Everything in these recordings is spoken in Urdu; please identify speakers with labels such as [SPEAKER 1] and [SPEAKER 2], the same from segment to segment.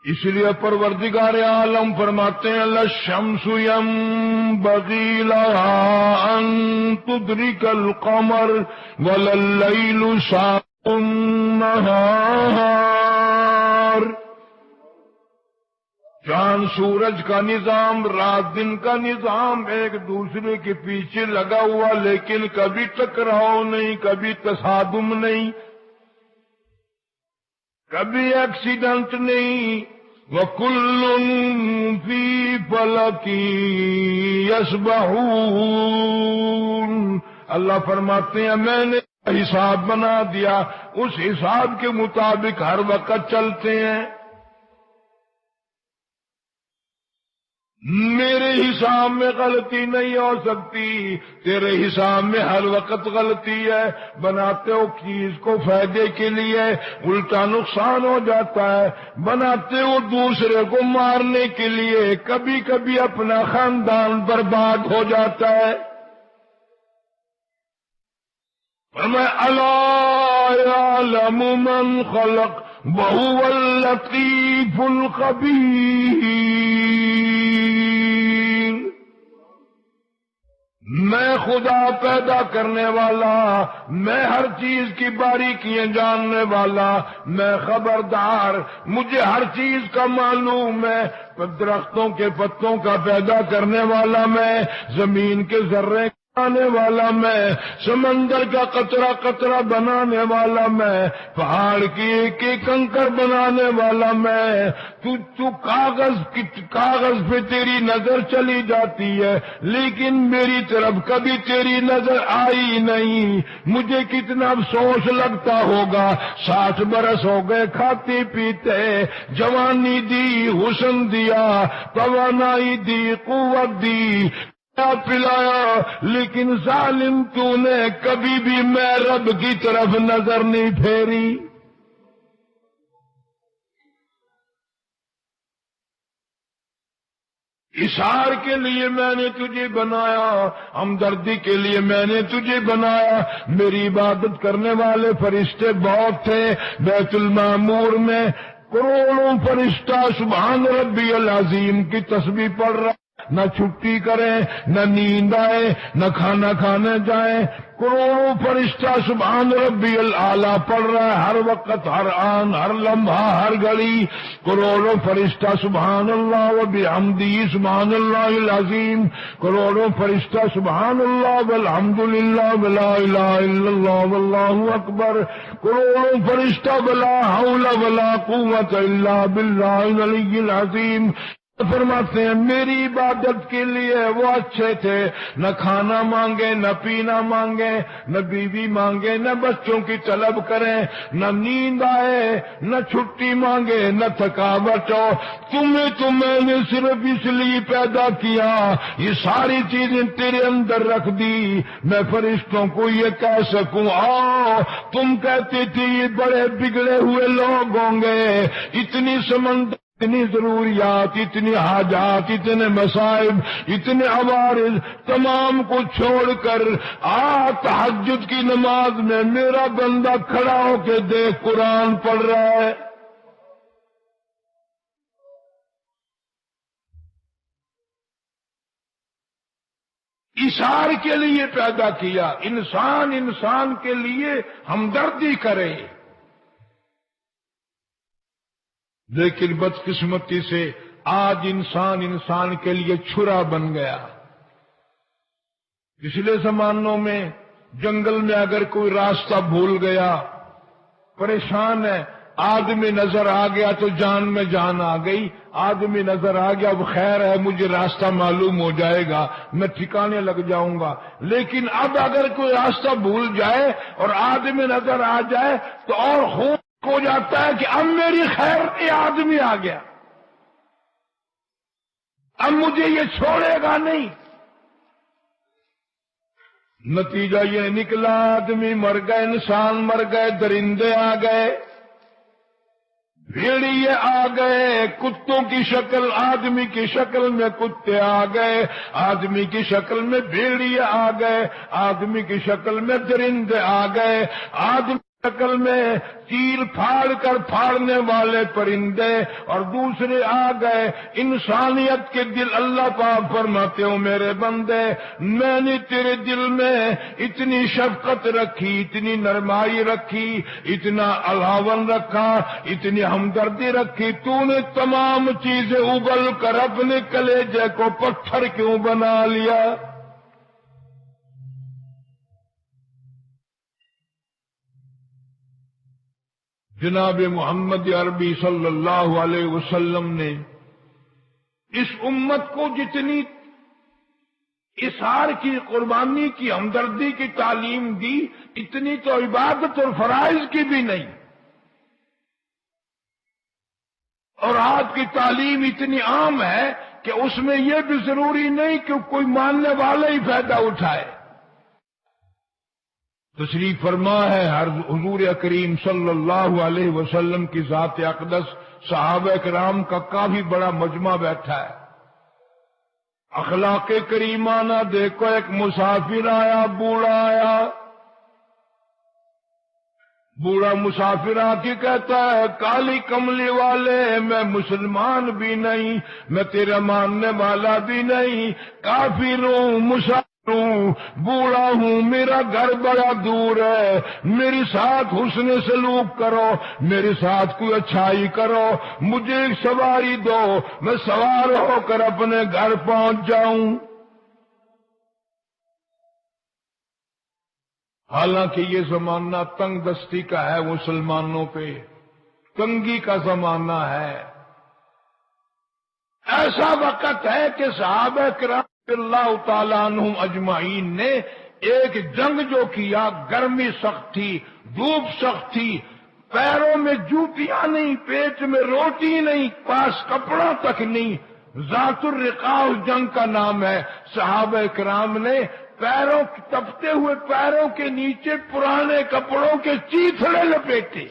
[SPEAKER 1] اس لیے پروردگار عالم فرماتے ہیں للشمس ينبغي لها ان تدرك القمر ولا الليل سابق النهار. چاند سورج کا نظام، رات دن کا نظام ایک دوسرے کے پیچھے لگا ہوا، لیکن کبھی ٹکراؤ نہیں، کبھی تصادم نہیں، کبھی ایکسیڈنٹ نہیں. وَكُلٌّ فِي فَلَكٍ يَسْبَحُونَ. اللہ فرماتے ہیں میں نے حساب بنا دیا، اس حساب کے مطابق ہر وقت چلتے ہیں. میرے حساب میں غلطی نہیں ہو سکتی، تیرے حساب میں ہر وقت غلطی ہے. بناتے ہو چیز کو فائدے کے لیے، الٹا نقصان ہو جاتا ہے. بناتے ہو دوسرے کو مارنے کے لیے، کبھی کبھی اپنا خاندان برباد ہو جاتا ہے. فرمایا الا یعلم من خلق وهو اللطیف الخبیر. میں خدا پیدا کرنے والا، میں ہر چیز کی باریکیاں جاننے والا، میں خبردار، مجھے ہر چیز کا معلوم ہے. درختوں کے پتوں کا پیدا کرنے والا میں، زمین کے ذرے بنانے والا میں، سمندر کا قطرہ قطرہ بنانے والا میں، پہاڑ کی ایک ایک کنکر بنانے والا میں. تو کاغذ پہ تیری نظر چلی جاتی ہے، لیکن میری طرف کبھی تیری نظر آئی نہیں. مجھے کتنا افسوس لگتا ہوگا. 60 برس ہو گئے کھاتے پیتے، جوانی دی، حسن دیا، توانائی دی، قوت دی، پلایا، لیکن ظالم تو نے کبھی بھی میں رب کی طرف نظر نہیں پھیری. اظہار کے لیے میں نے تجھے بنایا، ہمدردی کے لیے میں نے تجھے بنایا. میری عبادت کرنے والے فرشتے بہت تھے. بیت المعمور میں کروڑوں فرشتہ سبحان ربی العظیم کی تسبیح پڑھ رہا، نہ چھٹی کریں، نہ نیند آئے، نہ کھانا کھانے جائیں. کروڑوں فرشتہ سبحان ربی الاعلیٰ پڑھ رہا ہے، ہر وقت، ہر آن، ہر لمحہ، ہر گھڑی. کروڑوں فرشتہ سبحان اللہ و بحمدہ سبحان اللہ العظیم. کروڑوں فرشتہ سبحان اللہ والحمد للہ ولا الہ الا اللہ واللہ اکبر. کروڑوں فرشتہ ولا حول ولا قوت الا باللہ العلی العظیم. فرماتے ہیں میری عبادت کے لیے وہ اچھے تھے، نہ کھانا مانگے، نہ پینا مانگے، نہ بیوی مانگے، نہ بچوں کی طلب کریں، نہ نیند آئے، نہ چھٹی مانگے، نہ تھکاوٹ ہو. تمہیں تو میں نے صرف اس لیے پیدا کیا، یہ ساری چیزیں تیرے اندر رکھ دی. میں فرشتوں کو یہ کہہ سکوں آؤ، تم کہتے تھے یہ بڑے بگڑے ہوئے لوگ ہوں گے، اتنی سمندر، اتنی ضروریات، اتنی حاجات، اتنے مصائب، اتنے عوارض، تمام کو چھوڑ کر تہجد کی نماز میں میرا بندہ کھڑا ہو کے دیکھ قرآن پڑھ رہا ہے. اشار کے لیے پیدا کیا، انسان کے لیے ہمدردی کرے. لیکن بدقسمتی سے آج انسان کے لیے چھرا بن گیا. پچھلے زمانوں میں جنگل میں اگر کوئی راستہ بھول گیا، پریشان ہے، آدمی نظر آ گیا تو جان میں جان آ گئی. آدمی نظر آ گیا، اب خیر ہے مجھے راستہ معلوم ہو جائے گا، میں ٹھکانے لگ جاؤں گا. لیکن اب اگر کوئی راستہ بھول جائے اور آدمی نظر آ جائے تو اور خوب ہو جاتا ہے کہ اب میری خیر یہ آدمی آ گیا، اب مجھے یہ چھوڑے گا نہیں. نتیجہ یہ نکلا آدمی مر گئے، انسان مر گئے، درندے آ گئے، بھیڑیے آ گئے، کتوں کی شکل، آدمی کی شکل میں کتے آ گئے، آدمی کی شکل میں بھیڑیے آ گئے، آدمی کی شکل میں درندے آ گئے. آدمی شکل میں چیر پھاڑ کر پھاڑنے والے پرندے، اور دوسرے آ گئے انسانیت کے دل۔ اللہ پاک فرماتے ہو میرے بندے، میں نے تیرے دل میں اتنی شفقت رکھی، اتنی نرمائی رکھی، اتنا الاون رکھا، اتنی ہمدردی رکھی، تو نے تمام چیزیں اگل کر اپنے کلیجے کو پتھر کیوں بنا لیا؟ جناب محمد عربی صلی اللہ علیہ وسلم نے اس امت کو جتنی اثار کی، قربانی کی، ہمدردی کی تعلیم دی، اتنی تو عبادت اور فرائض کی بھی نہیں۔ اور آج کی تعلیم اتنی عام ہے کہ اس میں یہ بھی ضروری نہیں کہ کوئی ماننے والا ہی فائدہ اٹھائے۔ تشریف فرما ہے حضور کریم صلی اللہ علیہ وسلم کی ذات اقدس، صحابہ کرام کا کافی بڑا مجمع بیٹھا ہے۔ اخلاق کریمانہ دیکھو، ایک مسافر آیا، بوڑھا آیا، بوڑھا مسافر آ کے کہتا ہے کالی کملی والے، میں مسلمان بھی نہیں، میں تیرا ماننے والا بھی نہیں، کافر ہوں، مسافر ہوں، بوڑھا ہوں، میرا گھر بڑا دور ہے، میرے ساتھ حسن سلوک کرو، میرے ساتھ کوئی اچھائی کرو، مجھے ایک سواری دو، میں سوار ہو کر اپنے گھر پہنچ جاؤں۔ حالانکہ یہ زمانہ تنگ دستی کا ہے، مسلمانوں پہ تنگی کا زمانہ ہے۔ ایسا وقت ہے کہ صحابہ کرام اللہ تعالیٰ عنہم اجمعین نے ایک جنگ جو کیا، گرمی سخت تھی، دھوپ سخت تھی، پیروں میں جوتیاں نہیں، پیٹ میں روٹی نہیں، پاس کپڑا تک نہیں، ذات الرقاع جنگ کا نام ہے۔ صحابہ کرام نے پیروں، تپتے ہوئے پیروں کے نیچے پرانے کپڑوں کے چیتھڑے لپیٹے،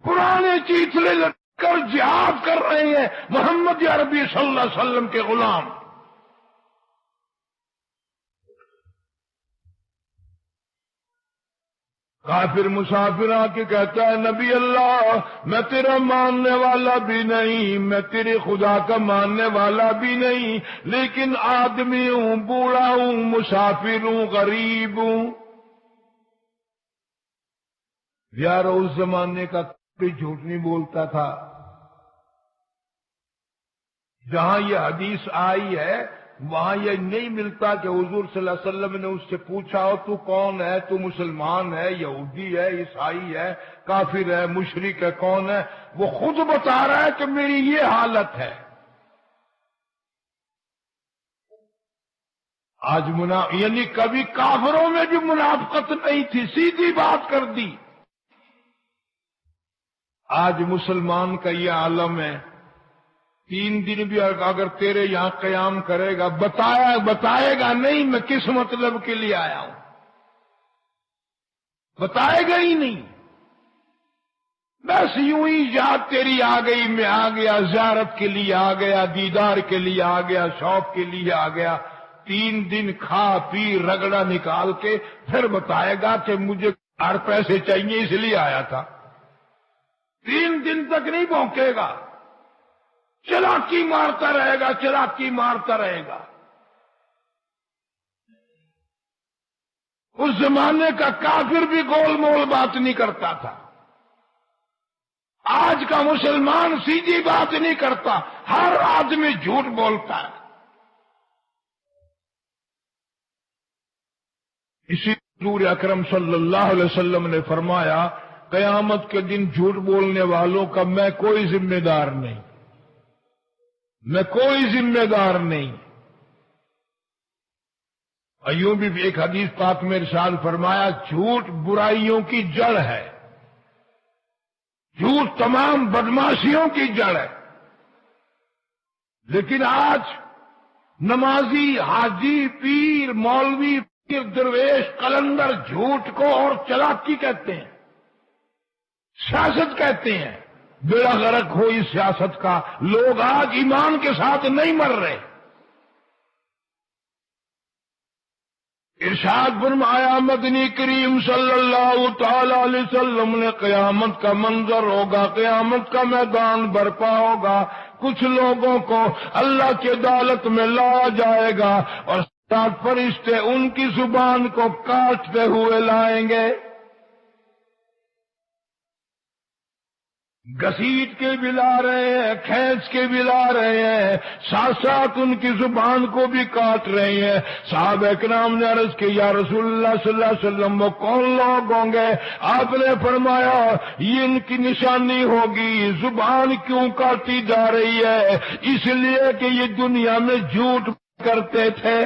[SPEAKER 1] پرانے چیتھڑے لپیٹ کر جہاد کر رہے ہیں محمد عربی صلی اللہ علیہ وسلم کے غلام۔ کافر مسافر آ کے کہتا ہے نبی اللہ، میں تیرا ماننے والا بھی نہیں، میں تیرے خدا کا ماننے والا بھی نہیں، لیکن آدمی ہوں، بوڑھا ہوں، مسافر ہوں، غریب ہوں۔ یار اس زمانے کا کوئی جھوٹ نہیں بولتا تھا۔ جہاں یہ حدیث آئی ہے وہاں یہ نہیں ملتا کہ حضور صلی اللہ علیہ وسلم نے اس سے پوچھا ہو تو کون ہے، تو مسلمان ہے، یہودی ہے، عیسائی ہے، کافر ہے، مشرک ہے، کون ہے؟ وہ خود بتا رہا ہے کہ میری یہ حالت ہے۔ آج یعنی کبھی کافروں میں بھی منافقت نہیں تھی، سیدھی بات کر دی۔ آج مسلمان کا یہ عالم ہے، 3 دن بھی اگر تیرے یہاں قیام کرے گا، بتائے گا نہیں میں کس مطلب کے لیے آیا ہوں، بتائے گا ہی نہیں، بس یوں ہی یاد تیری آ گئی، میں آ گیا، زیارت کے لیے آ گیا، دیدار کے لیے آ گیا، شوق کے لیے آ گیا۔ 3 دن کھا پی رگڑا نکال کے پھر بتائے گا کہ مجھے 4 پیسے چاہیے اس لیے آیا تھا۔ 3 دن تک نہیں بھونکے گا، چلاکی مارتا رہے گا، چلاکی مارتا رہے گا۔ اس زمانے کا کافر بھی گول مول بات نہیں کرتا تھا، آج کا مسلمان سیدھی بات نہیں کرتا، ہر آدمی جھوٹ بولتا ہے۔ اسی حضور اکرم صلی اللہ علیہ وسلم نے فرمایا قیامت کے دن جھوٹ بولنے والوں کا میں کوئی ذمہ دار نہیں، میں کوئی ذمہ دار نہیں۔ ایوں بھی ایک حدیث پاک میں ارشاد فرمایا جھوٹ برائیوں کی جڑ ہے، جھوٹ تمام بدماشیوں کی جڑ ہے۔ لیکن آج نمازی، حاجی، پیر، مولوی، پیر، درویش، قلندر جھوٹ کو اور چلاکی کہتے ہیں، سیاست کہتے ہیں۔ بیڑا غرق ہو اس سیاست کا، لوگ آج ایمان کے ساتھ نہیں مر رہے۔ ارشاد فرمایا مدنی کریم صلی اللہ تعالی علیہ وسلم نے قیامت کا منظر ہوگا، قیامت کا میدان برپا ہوگا، کچھ لوگوں کو اللہ کی عدالت میں لایا جائے گا اور سات فرشتے ان کی زبان کو کاٹتے ہوئے لائیں گے، گھسیٹ کے بھی لا رہے ہیں، کھینچ کے بھی لا رہے ہیں، ساتھ ساتھ ان کی زبان کو بھی کاٹ رہے ہیں۔ صحابہ کرام نے عرض کی یا رسول اللہ صلی اللہ علیہ وسلم وہ کون لوگ ہوں گے؟ آپ نے فرمایا یہ ان کی نشانی ہوگی، زبان کیوں کاٹی جا رہی ہے؟ اس لیے کہ یہ دنیا میں جھوٹ کرتے تھے۔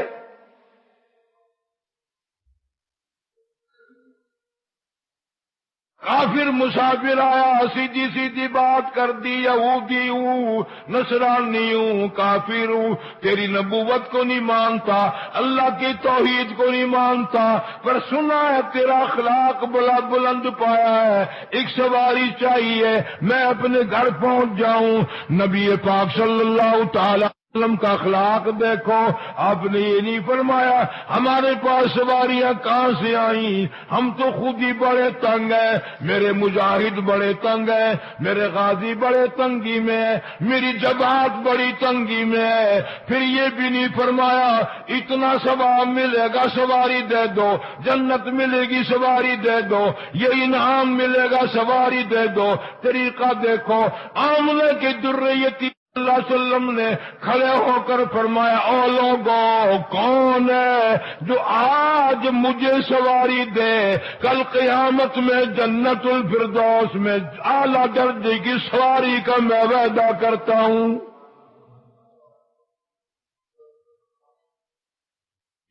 [SPEAKER 1] کافر مسافر آیا، سیدھی سیدھی بات کر دی، یہودی ہوں، نصرانی ہوں، کافر ہوں، تیری نبوت کو نہیں مانتا، اللہ کی توحید کو نہیں مانتا، پر سنا ہے تیرا اخلاق بڑا بلند پایا ہے، ایک سواری چاہیے، میں اپنے گھر پہنچ جاؤں۔ نبی پاک صلی اللہ تعالی وسلم کا اخلاق دیکھو، آپ نے یہ نہیں فرمایا ہمارے پاس سواریاں کہاں سے آئیں، ہم تو خود ہی بڑے تنگ ہیں، میرے مجاہد بڑے تنگ ہیں، میرے غازی بڑے تنگی میں ہیں، میری جماعت بڑی تنگی میں ہے۔ پھر یہ بھی نہیں فرمایا اتنا ثواب ملے گا سواری دے دو، جنت ملے گی سواری دے دو، یہ انعام ملے گا سواری دے دو۔ طریقہ دیکھو، آمنے کی ذریتی اللہ علیہ وسلم نے کھڑے ہو کر فرمایا او لوگوں کون ہے جو آج مجھے سواری دے، کل قیامت میں جنت الفردوس میں اعلیٰ درجے کی سواری کا میں وعدہ کرتا ہوں۔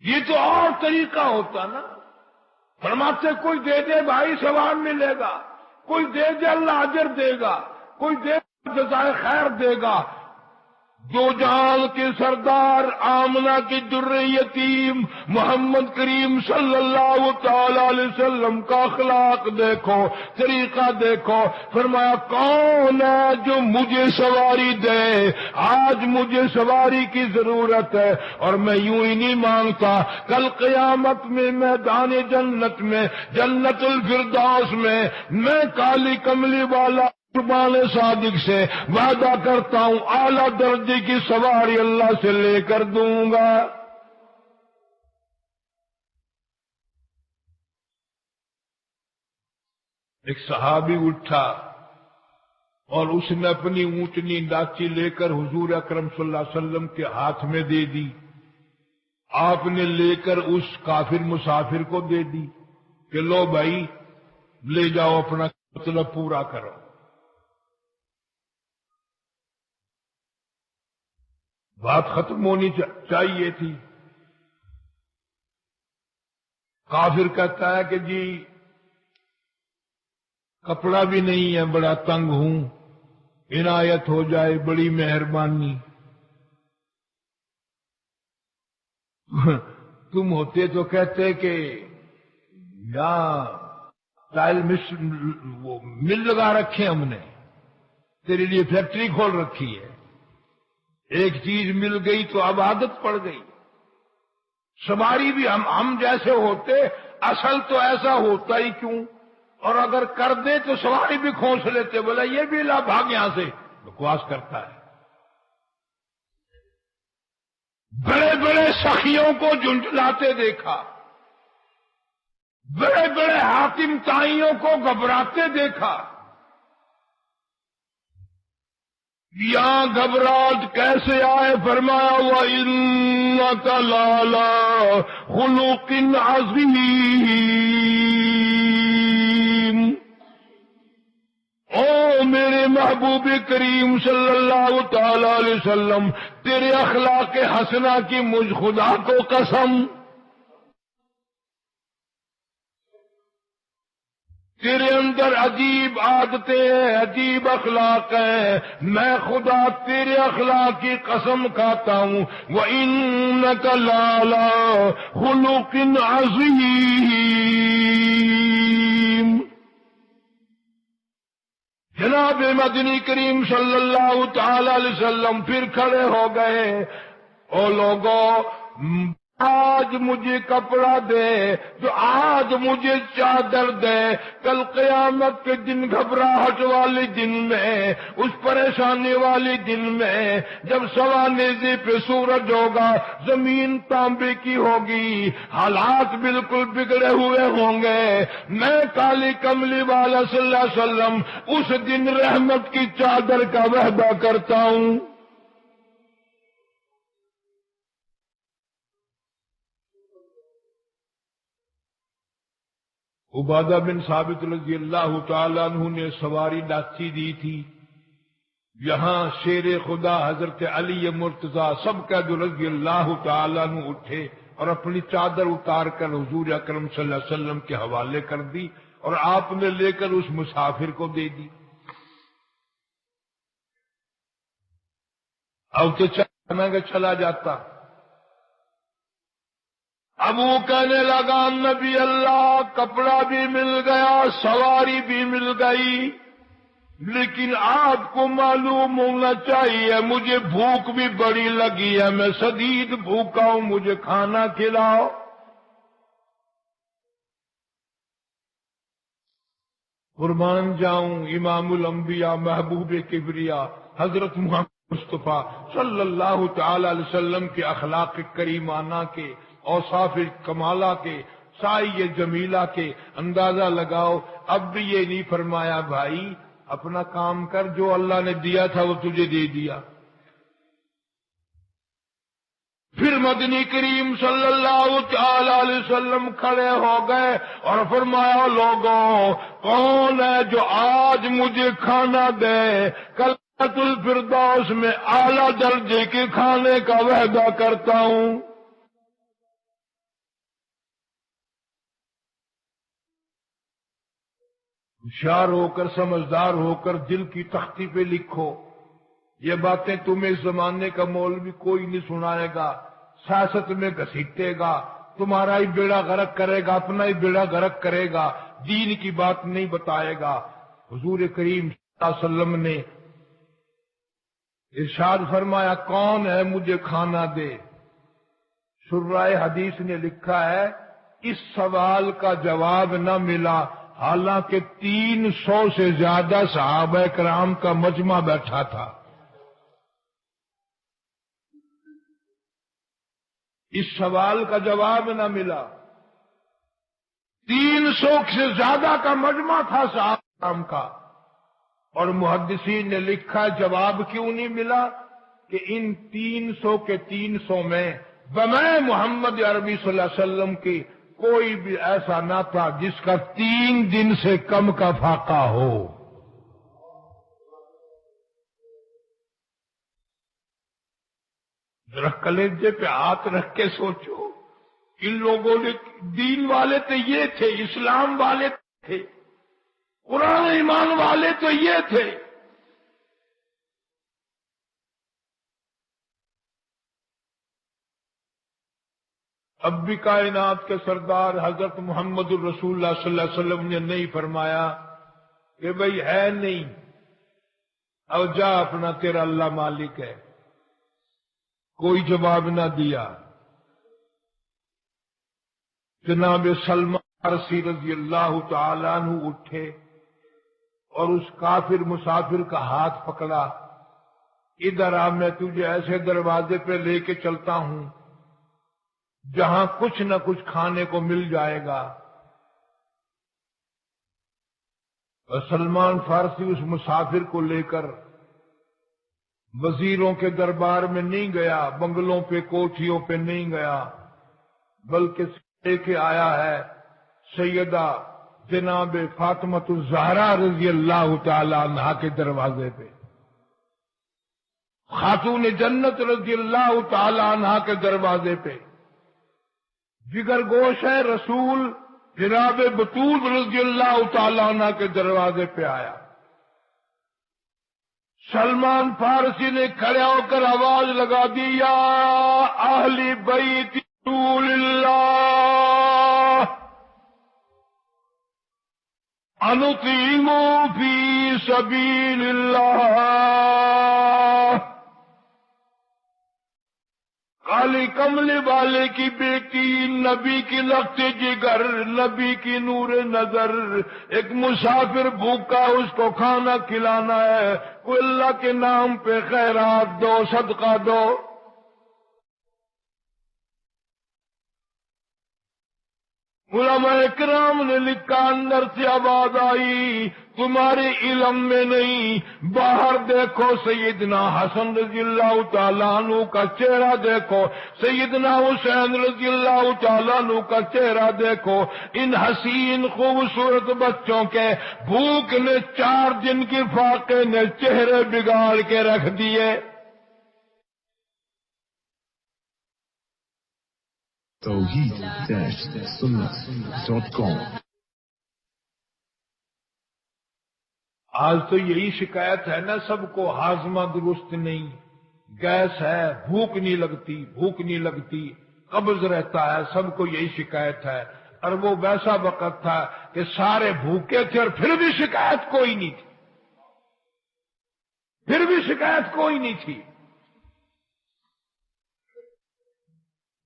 [SPEAKER 1] یہ تو اور طریقہ ہوتا نا، فرماتے کوئی دے دے بھائی ثواب ملے گا، کوئی دے دے اللہ اجر دے گا، کوئی دے جزائے خیر دے گا۔ دو جہان کے سردار آمنہ کی در یتیم محمد کریم صلی اللہ تعالی علیہ وسلم کا اخلاق دیکھو، طریقہ دیکھو، فرمایا کون ہے جو مجھے سواری دے، آج مجھے سواری کی ضرورت ہے، اور میں یوں ہی نہیں مانگتا، کل قیامت میں میدان جنت میں جنت الفردوس میں کالی کملی والا قربان صادق سے وعدہ کرتا ہوں اعلیٰ درجے کی سواری اللہ سے لے کر دوں گا۔ ایک صحابی اٹھا اور اس نے اپنی اونٹنی ڈاچی لے کر حضور اکرم صلی اللہ علیہ وسلم کے ہاتھ میں دے دی، آپ نے لے کر اس کافر مسافر کو دے دی کہ لو بھائی لے جاؤ، اپنا مطلب پورا کرو۔ بات ختم ہونی چاہیے تھی۔ کافر کہتا ہے کہ جی کپڑا بھی نہیں ہے، بڑا تنگ ہوں، عنایت ہو جائے، بڑی مہربانی۔ تم ہوتے تو کہتے کہ یا ٹائل مل لگا رکھے ہم نے، تیرے لیے فیکٹری کھول رکھی ہے، ایک چیز مل گئی تو اب عادت پڑ گئی۔ سواری بھی ہم جیسے ہوتے، اصل تو ایسا ہوتا ہی کیوں، اور اگر کر دے تو سواری بھی کھونس لیتے، بولا یہ بھی لا بھاگ یہاں سے، بکواس کرتا ہے۔ بڑے بڑے سخیوں کو جھنجھلاتے دیکھا، بڑے بڑے حاکم تائیوں کو گھبراتے دیکھا، یہاں گھبراہٹ کیسے آئے؟ فرمایا وَإِنَّكَ لَعَلَىٰ خُلُقٍ عَظِيمٍ۔ او میرے محبوب کریم صلی اللہ تعالی علیہ وسلم، تیرے اخلاق حسنہ کی مجھ خدا کو قسم، تیرے اندر عجیب عادتیں ہیں، عجیب اخلاق ہیں، میں خدا تیرے اخلاق کی قسم کھاتا ہوں۔ وَإِنَّكَ لَعَلَىٰ خُلُقٍ عَظِيمٍ۔ جناب مدنی کریم صلی اللہ تعالی علیہ وسلم پھر کھڑے ہو گئے، او لوگوں آج مجھے کپڑا دے، جو آج مجھے چادر دے، کل قیامت کے دن گھبراہٹ والے دن میں، اس پریشانی والے دن میں، جب سوا نیزے پہ سورج ہوگا، زمین تانبے کی ہوگی، حالات بالکل بگڑے ہوئے ہوں گے، میں کالی کملی والا صلی اللہ علیہ وسلم اس دن رحمت کی چادر کا وعدہ کرتا ہوں۔ عبادہ بن ثابت رضی اللہ تعالیٰ عنہ نے سواری لاچی دی تھی، یہاں شیر خدا حضرت علی مرتضی سب کا جو رضی اللہ تعالیٰ عنہ اٹھے اور اپنی چادر اتار کر حضور اکرم صلی اللہ علیہ وسلم کے حوالے کر دی، اور آپ نے لے کر اس مسافر کو دے دی۔ اب تو چلا جاتا۔ اب وہ کہنے لگا نبی اللہ، کپڑا بھی مل گیا، سواری بھی مل گئی، لیکن آپ کو معلوم ہونا چاہیے مجھے بھوک بھی بڑی لگی ہے، میں شدید بھوکا ہوں، مجھے کھانا کھلاؤ۔ قربان جاؤں امام الانبیاء محبوب کبریا حضرت محمد مصطفیٰ صلی اللہ تعالی علیہ وسلم کے اخلاق کریمانہ کے، اوصاف کمالہ کے، سائی جمیلہ کے اندازہ لگاؤ۔ اب بھی یہ نہیں فرمایا بھائی اپنا کام کر، جو اللہ نے دیا تھا وہ تجھے دے دیا۔ پھر مدنی کریم صلی اللہ تعالی علیہ وسلم کھڑے ہو گئے اور فرمایا لوگوں، کون ہے جو آج مجھے کھانا دے، کل الفردوس میں اعلیٰ درجے کے کھانے کا وعدہ کرتا ہوں۔ ہوشیار ہو کر، سمجھدار ہو کر دل کی تختی پہ لکھو، یہ باتیں تمہیں اس زمانے کا مولوی کوئی نہیں سنائے گا، سیاست میں گھسیٹے گا، تمہارا ہی بیڑا غرق کرے گا، اپنا ہی بیڑا غرق کرے گا، دین کی بات نہیں بتائے گا۔ حضور کریم صلی اللہ علیہ وسلم نے ارشاد فرمایا کون ہے مجھے کھانا دے۔ شرائع حدیث نے لکھا ہے اس سوال کا جواب نہ ملا، حالانکہ 300 سے زیادہ صحابہ کرام کا مجمع بیٹھا تھا۔ اس سوال کا جواب نہ ملا، 300 سے زیادہ کا مجمع تھا صحابہ کرام کا، اور محدثین نے لکھا جواب کیوں نہیں ملا کہ ان 300 کے 300 میں بمائے محمد عربی صلی اللہ علیہ وسلم کی کوئی بھی ایسا نہ تھا جس کا 3 دن سے کم کا فاقہ ہو۔ ذرا کلیجے پہ ہاتھ رکھ کے سوچو، ان لوگوں نے دین والے تو یہ تھے، اسلام والے تھے، قرآن ایمان والے تو یہ تھے، اب بھی کائنات کے سردار حضرت محمد الرسول اللہ صلی اللہ علیہ وسلم نے نہیں فرمایا کہ بھئی ہے نہیں، اب جا اپنا تیرا اللہ مالک ہے، کوئی جواب نہ دیا۔ جناب سلمان فارسی رضی اللہ تعالیٰ عنہ اٹھے اور اس کافر مسافر کا ہاتھ پکڑا، ادھر آ، میں تجھے ایسے دروازے پہ لے کے چلتا ہوں جہاں کچھ نہ کچھ کھانے کو مل جائے گا۔ اور سلمان فارسی اس مسافر کو لے کر وزیروں کے دربار میں نہیں گیا، بنگلوں پہ کوٹھیوں پہ نہیں گیا، بلکہ لے کے آیا ہے سیدہ جناب فاطمۃ الزہرا رضی اللہ تعالی عنہا کے دروازے پہ، خاتون جنت رضی اللہ تعالی عنہا کے دروازے پہ، جگر گوش ہے رسول جناب بطول رضی اللہ تعالی عنہ کے دروازے پہ آیا۔ سلمان فارسی نے کھڑے ہو کر آواز لگا دی، یا اہل بیت رسول اللہ انطعموا فی سبیل اللہ، کالی کملی والے کی بیٹی، نبی کی لخت جگر، نبی کی نور نظر، ایک مسافر بھوکا، اس کو کھانا کھلانا ہے، کوئی اللہ کے نام پہ خیرات دو، صدقہ دو۔ علماء اکرام نے لکھا اندر سے آواز آئی، تمہارے علم میں نہیں، باہر دیکھو سیدنا حسن رضی اللہ تعالیٰ عنہ کا چہرہ دیکھو، سیدنا حسین رضی اللہ تعالیٰ عنہ کا چہرہ دیکھو، ان حسین خوبصورت بچوں کے بھوک نے 4 دن کی فاقے نے چہرے بگاڑ کے رکھ دیے۔
[SPEAKER 2] توحید-سنت.com
[SPEAKER 1] آج تو یہی شکایت ہے نا سب کو، ہاضمہ درست نہیں، گیس ہے، بھوک نہیں لگتی، بھوک نہیں لگتی، قبض رہتا ہے، سب کو یہی شکایت ہے۔ اور وہ ویسا وقت تھا کہ سارے بھوکے تھے اور پھر بھی شکایت کوئی نہیں تھی، پھر بھی شکایت کوئی نہیں تھی۔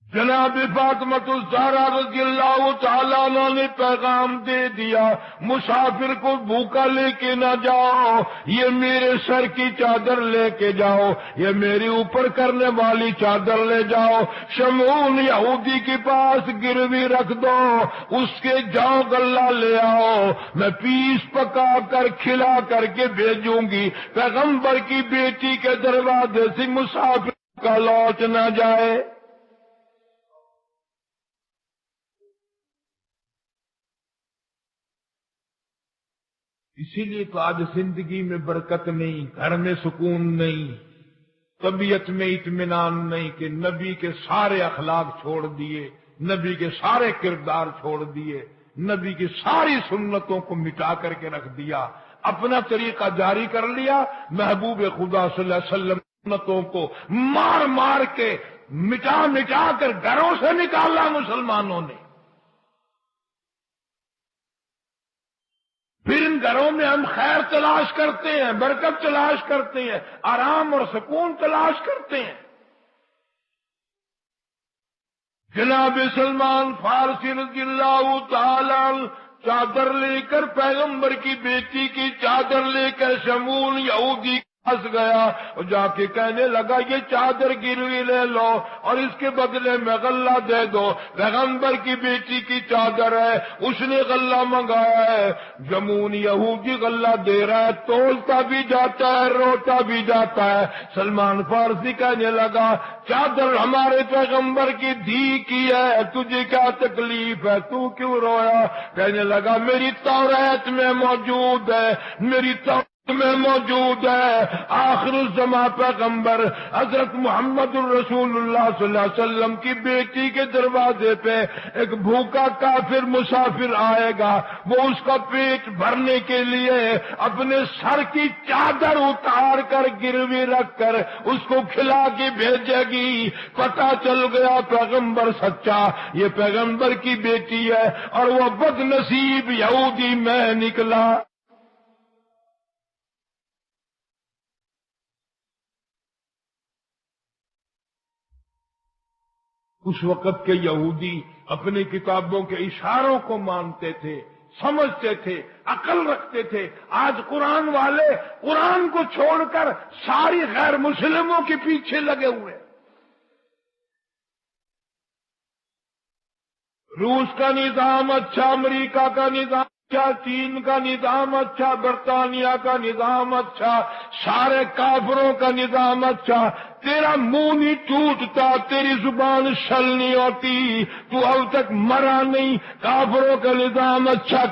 [SPEAKER 1] جناب فاطمۃ الزہرا رضی اللہ تعالیٰ عنہ نے پیغام دے دیا، مسافر کو بھوکا لے کے نہ جاؤ، یہ میرے سر کی چادر لے کے جاؤ، یہ میرے اوپر کرنے والی چادر لے جاؤ، شمعون یہودی کے پاس گروی رکھ دو، اس کے جاؤ غلہ لے آؤ، میں پیس پکا کر کھلا کر کے بھیجوں گی، پیغمبر کی بیٹی کے دروازے سے مسافر کا لوٹ نہ جائے۔ اسی لیے تو آج زندگی میں برکت نہیں، گھر میں سکون نہیں، طبیعت میں اطمینان نہیں، کہ نبی کے سارے اخلاق چھوڑ دیے، نبی کے سارے کردار چھوڑ دیے، نبی کی ساری سنتوں کو مٹا کر کے رکھ دیا، اپنا طریقہ جاری کر لیا، محبوب خدا صلی اللہ علیہ وسلم سنتوں کو مار مار کے مٹا مٹا کر گھروں سے نکالا مسلمانوں نے۔ پھر ان گھروں میں ہم خیر تلاش کرتے ہیں، برکت تلاش کرتے ہیں، آرام اور سکون تلاش کرتے ہیں۔ جناب سلمان فارسی رضی اللہ تعالی چادر لے کر، پیغمبر کی بیٹی کی چادر لے کر شمعون یہودی پھنس گیا اور جا کے کہنے لگا یہ چادر گروی لے لو اور اس کے بدلے میں غلہ دے دو، پیغمبر کی بیٹی کی چادر ہے، اس نے غلہ منگایا ہے، شمعون یہودی غلہ دے رہا ہے، تولتا بھی جاتا ہے، روتا بھی جاتا ہے۔ سلمان فارسی کہنے لگا چادر ہمارے پیغمبر کی دھی کی ہے، تجھے کیا تکلیف ہے، تو کیوں رویا؟ کہنے لگا میری توریت میں موجود ہے، میری توریت میں موجود ہے، آخر الزمان پیغمبر حضرت محمد الرسول اللہ صلی اللہ علیہ وسلم کی بیٹی کے دروازے پہ ایک بھوکا کافر مسافر آئے گا، وہ اس کا پیٹ بھرنے کے لیے اپنے سر کی چادر اتار کر گروی رکھ کر اس کو کھلا کے بھیجے گی۔ پتہ چل گیا پیغمبر سچا، یہ پیغمبر کی بیٹی ہے، اور وہ بد نصیب یہودی میں نکلا۔ اس وقت کے یہودی اپنی کتابوں کے اشاروں کو مانتے تھے، سمجھتے تھے، عقل رکھتے تھے۔ آج قرآن والے قرآن کو چھوڑ کر ساری غیر مسلموں کے پیچھے لگے ہوئے۔ روس کا نظام اچھا، امریکہ کا نظام اچھا، چین کا نظام اچھا، برطانیہ کا نظام اچھا، سارے کافروں کا نظام اچھا، تیرا منہ نہیں ٹوٹتا، تیری زبان شل نہیں ہوتی، تو اب تک مرا نہیں۔ کافروں کا نظام اچھا،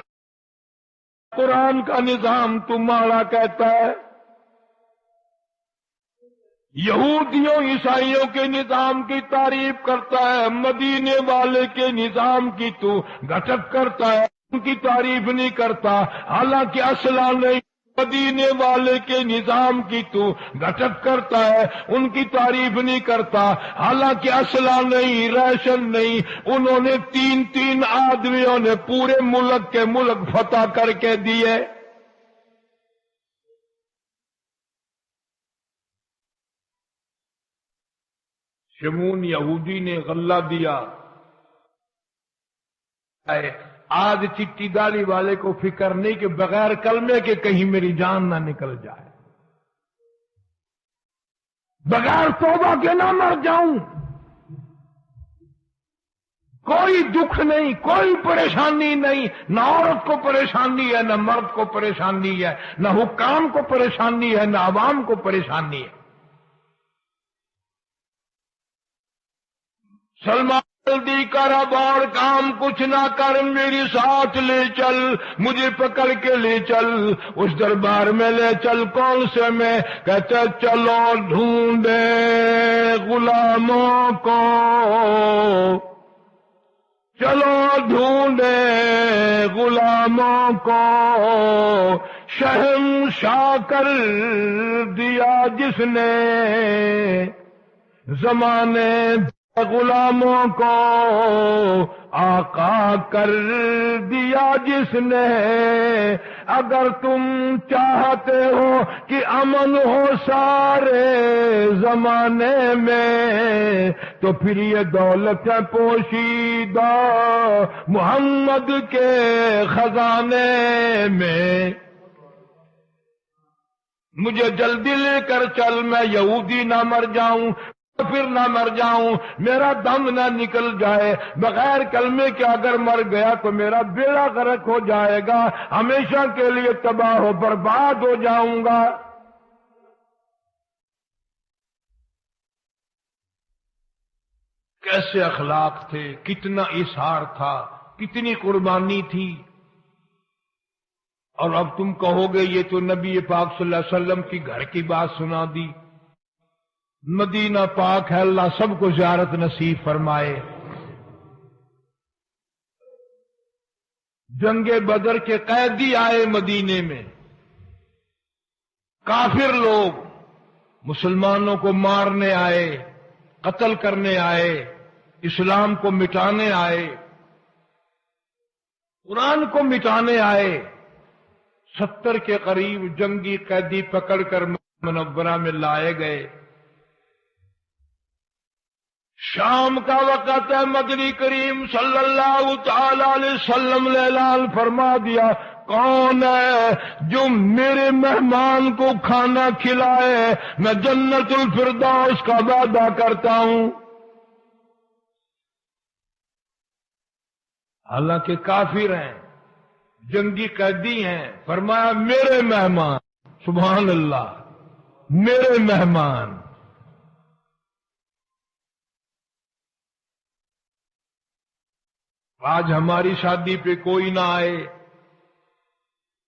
[SPEAKER 1] قرآن کا نظام تمہارا کہتا ہے۔ یہودیوں عیسائیوں کے نظام کی تعریف کرتا ہے، مدینے والے کے نظام کی تو گھٹک کرتا ہے، ان کی تعریف نہیں کرتا، حالانکہ اصلا نہیں۔ مدینے والے کے نظام کی تو گھٹک کرتا ہے، ان کی تعریف نہیں کرتا، حالانکہ اصلا نہیں، ریشن نہیں۔ انہوں نے 3 آدمیوں نے پورے ملک کے ملک فتح کر کے دیے۔ شمون یہودی نے غلہ دیا، آج چٹی داڑھی والے کو فکر نہیں کہ بغیر کلمے کے کہیں میری جان نہ نکل جائے، بغیر توبہ کے نہ مر جاؤں۔ کوئی دکھ نہیں، کوئی پریشانی نہیں، نہ عورت کو پریشانی ہے، نہ مرد کو پریشانی ہے، نہ حکام کو پریشانی ہے، نہ عوام کو پریشانی ہے۔ سلمان جلدی کر، اب اور کام کچھ نہ کر، میری ساتھ لے چل، مجھے پکڑ کے لے چل، اس دربار میں لے چل۔ کون سے میں؟ کہتے چلو ڈھونڈے غلاموں کو، چلو ڈھونڈے غلاموں کو، شہنشاہ کر دیا جس نے زمانے، غلاموں کو آقا کر دیا جس نے۔ اگر تم چاہتے ہو کہ امن ہو سارے زمانے میں، تو پھر یہ دولت پوشیدہ محمد کے خزانے میں۔ مجھے جلدی لے کر چل، میں یہودی نہ مر جاؤں، پھر نہ مر جاؤں، میرا دم نہ نکل جائے۔ بغیر کلمے کے اگر مر گیا تو میرا بیڑا غرق ہو جائے گا، ہمیشہ کے لیے تباہ و برباد ہو جاؤں گا۔ کیسے اخلاق تھے، کتنا اظہار تھا، کتنی قربانی تھی۔ اور اب تم کہو گے یہ تو نبی پاک صلی اللہ علیہ وسلم کی گھر کی بات سنا دی۔ مدینہ پاک ہے، اللہ سب کو زیارت نصیب فرمائے۔ جنگ بدر کے قیدی آئے مدینے میں، کافر لوگ مسلمانوں کو مارنے آئے، قتل کرنے آئے، اسلام کو مٹانے آئے، قرآن کو مٹانے آئے۔ 70 کے قریب جنگی قیدی پکڑ کر منورہ میں لائے گئے۔ شام کا وقت ہے، مدنی کریم صلی اللہ تعالی علیہ وسلم نے اعلان فرما دیا، کون ہے جو میرے مہمان کو کھانا کھلائے، میں جنت الفردوس کا وعدہ کرتا ہوں۔ حالانکہ کافر ہیں، جنگی قیدی ہیں، فرمایا میرے مہمان، سبحان اللہ، میرے مہمان۔ آج ہماری شادی پہ کوئی نہ آئے،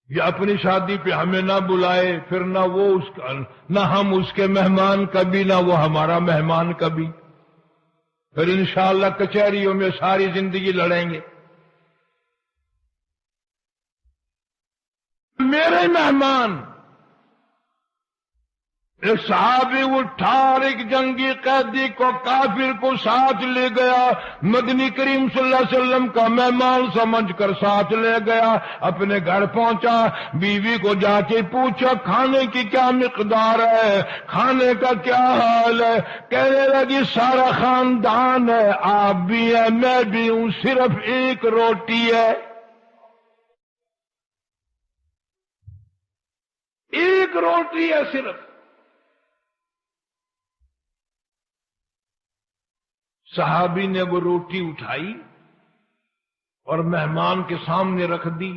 [SPEAKER 1] یا اپنی شادی پہ ہمیں نہ بلائے، پھر نہ وہ اس کا، نہ ہم اس کے مہمان کبھی، نہ وہ ہمارا مہمان کبھی، پھر انشاءاللہ کچہریوں میں ساری زندگی لڑیں گے۔ میرے مہمان، ایک صحابی اٹھا اور ایک جنگی قیدی کو، کافر کو ساتھ لے گیا، مدنی کریم صلی اللہ علیہ وسلم کا مہمان سمجھ کر ساتھ لے گیا۔ اپنے گھر پہنچا، بیوی کو جا کے پوچھا کھانے کی کیا مقدار ہے، کھانے کا کیا حال ہے۔ کہنے لگی سارا خاندان ہے، آپ بھی ہیں، میں بھی ہوں، صرف ایک روٹی ہے، ایک روٹی ہے صرف۔ صحابی نے وہ روٹی اٹھائی اور مہمان کے سامنے رکھ دی۔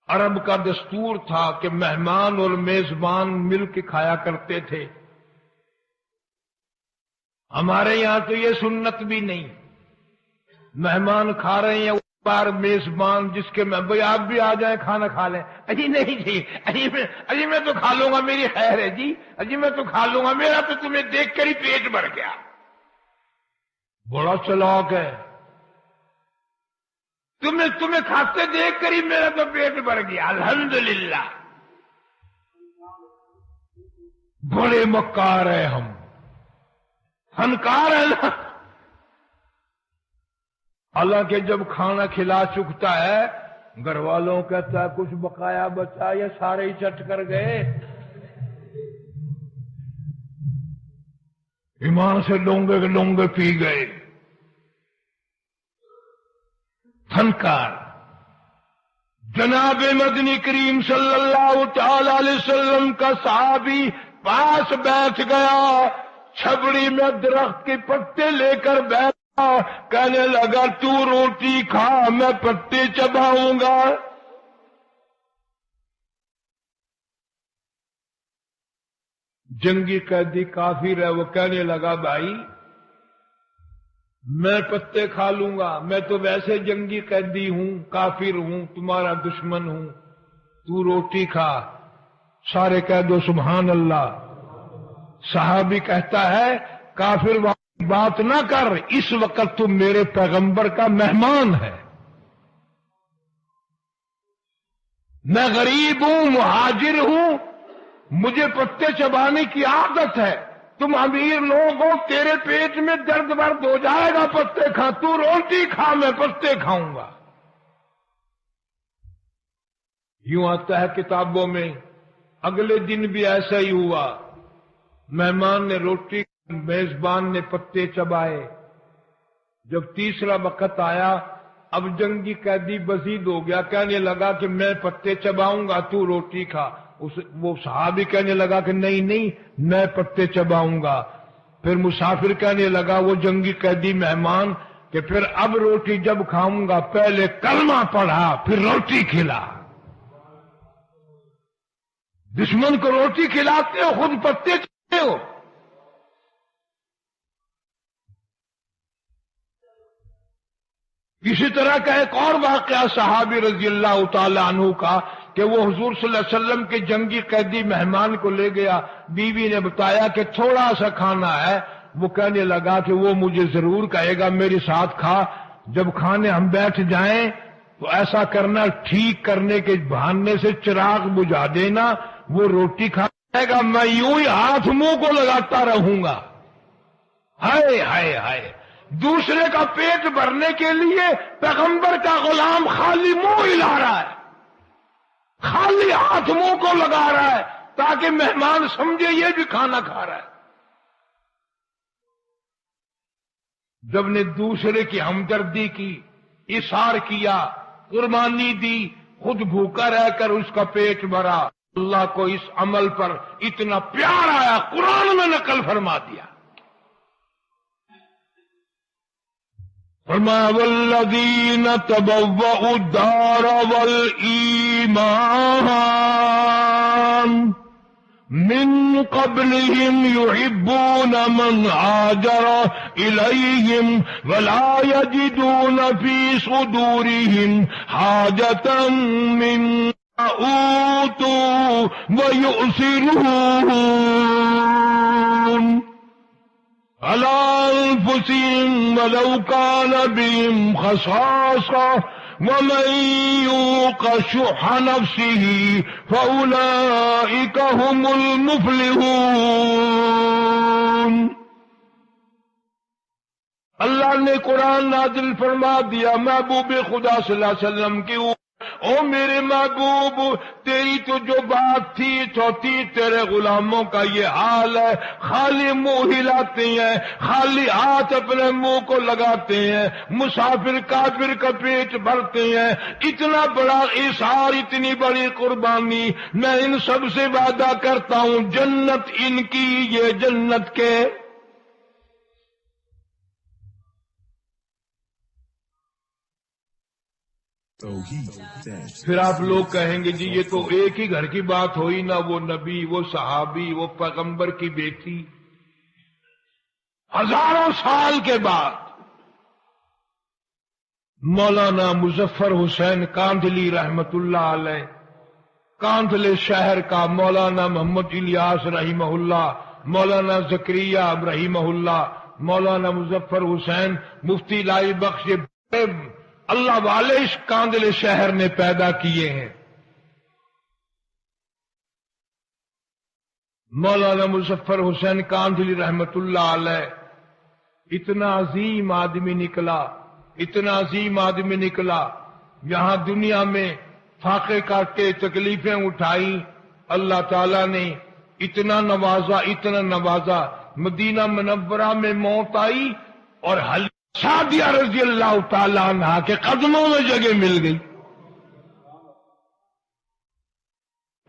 [SPEAKER 1] عرب کا دستور تھا کہ مہمان اور میزبان مل کے کھایا کرتے تھے۔ ہمارے یہاں تو یہ سنت بھی نہیں، مہمان کھا رہے ہیں، بار میزبان جس کے میں بھائی آپ بھی آ جائیں کھانا کھا لیں، اجی نہیں جی، اجی میں تو کھا لوں گا، میری خیر ہے جی، اجی میں تو کھا لوں گا، میرا تو تمہیں دیکھ کر ہی پیٹ بھر گیا۔ بڑا چلاک ہے، تمہیں کھاتے دیکھ کر ہی میرا تو پیٹ بھر گیا، الحمدللہ۔ بڑے مکار ہیں ہم، فنکار ہیں نا۔ حالانکہ جب کھانا کھلا چکتا ہے، گھر والوں کہتا ہے کچھ بقایا بچا، یہ سارے ہی چٹ کر گئے۔ ایمان سے لونگے کے لونگے پی گئے. فنکار جناب مدنی کریم صلی اللہ تعالی علیہ وسلم کا صحابی پاس بیٹھ گیا، چھبڑی میں درخت کے پتے لے کر بیٹھا، کہنے لگا تو روٹی کھا میں پتے چباؤں گا. جنگی قیدی کافر ہے، وہ کہنے لگا بھائی میں پتے کھا لوں گا، میں تو ویسے جنگی قیدی ہوں، کافر ہوں، تمہارا دشمن ہوں، تو روٹی کھا. سارے کہہ دو سبحان اللہ. صحابی کہتا ہے کافر بات نہ کر، اس وقت تو میرے پیغمبر کا مہمان ہے، میں غریب ہوں، مہاجر ہوں، مجھے پتے چبانے کی عادت ہے. تم امیر لوگ ہو، تیرے پیٹ میں درد ورد ہو جائے گا پتے کھا، تو روٹی کھا میں پتے کھاؤں گا. یوں آتا ہے کتابوں میں. اگلے دن بھی ایسا ہی ہوا، مہمان نے روٹی، میزبان نے پتے چبائے. جب تیسرا وقت آیا، اب جنگی قیدی بزید ہو گیا، کہنے لگا کہ میں پتے چباؤں گا تو روٹی کھا. وہ صحابی کہنے لگا کہ نہیں نہیں میں پتے چباؤں گا. پھر مسافر کہنے لگا وہ جنگی قیدی مہمان کہ پھر اب روٹی جب کھاؤں گا پہلے کلمہ پڑھا پھر روٹی کھلا. دشمن کو روٹی کھلاتے ہو، خود پتے چباتے ہو. اسی طرح کا ایک اور واقعہ صحابی رضی اللہ تعالی عنہ کا کہ وہ حضور صلی اللہ علیہ وسلم کے جنگی قیدی مہمان کو لے گیا. بیوی نے بتایا کہ تھوڑا سا کھانا ہے. وہ کہنے لگا کہ وہ مجھے ضرور کہے گا میرے ساتھ کھا. جب کھانے ہم بیٹھ جائیں تو ایسا کرنا ٹھیک کرنے کے بہانے سے چراغ بجھا دینا، وہ روٹی کھا جائے گا، میں یوں ہی ہاتھ منہ کو لگاتا رہوں گا. ہائے ہائے ہائے، دوسرے کا پیٹ بھرنے کے لیے پیغمبر کا غلام خالی منہ ہلا رہا ہے، خالی ہاتھ منہ کو لگا رہا ہے تاکہ مہمان سمجھے یہ بھی کھانا کھا رہا ہے. جب نے دوسرے کی ہمدردی کی، اثار کیا، قربانی دی، خود بھوکا رہ کر اس کا پیٹ بھرا، اللہ کو اس عمل پر اتنا پیار آیا، قرآن میں نقل فرما دیا. فرمایا والذین تبوؤوا الدار والایمان من قبلهم يحبون من هاجر إليهم ولا يجدون في صدورهم حاجة مما أوتوا ويؤثرون على أنفسهم ولو كان بهم خصاصة ومن يوق شح نفسه فأولئك هم المفلحون. اللہ نے قرآن نازل فرما دیا محبوب خدا صلی اللہ علیہ وسلم کی، او میرے محبوب تیری تو جو بات تھی چوتھی، تیرے غلاموں کا یہ حال ہے، خالی منہ ہلاتے ہیں، خالی ہاتھ اپنے منہ کو لگاتے ہیں، مسافر کافر کا پیٹ بھرتے ہیں. اتنا بڑا اثار، اتنی بڑی قربانی، میں ان سب سے وعدہ کرتا ہوں جنت ان کی، یہ جنت کے. پھر آپ لوگ کہیں گے جی یہ تو ایک ہی گھر کی بات ہوئی نا، وہ نبی، وہ صحابی، وہ پیغمبر کی بیٹی. ہزاروں سال کے بعد مولانا مظفر حسین کاندھلی رحمت اللہ علیہ، کاندھلے شہر کا مولانا محمد الیاس رحمہ اللہ، مولانا زکریا رحمہ اللہ، مولانا مظفر حسین مفتی لائی بخش اللہ والے اس کاندھلے شہر نے پیدا کیے ہیں. مولانا مظفر حسین کاندھلی رحمت اللہ علیہ اتنا عظیم آدمی نکلا، اتنا عظیم آدمی نکلا. یہاں دنیا میں فاقے کاٹے، تکلیفیں اٹھائی، اللہ تعالیٰ نے اتنا نوازا، اتنا نوازا. مدینہ منورہ میں موت آئی اور سعدیہ رضی اللہ تعالی عنہا کے قدموں میں جگہ مل گئی.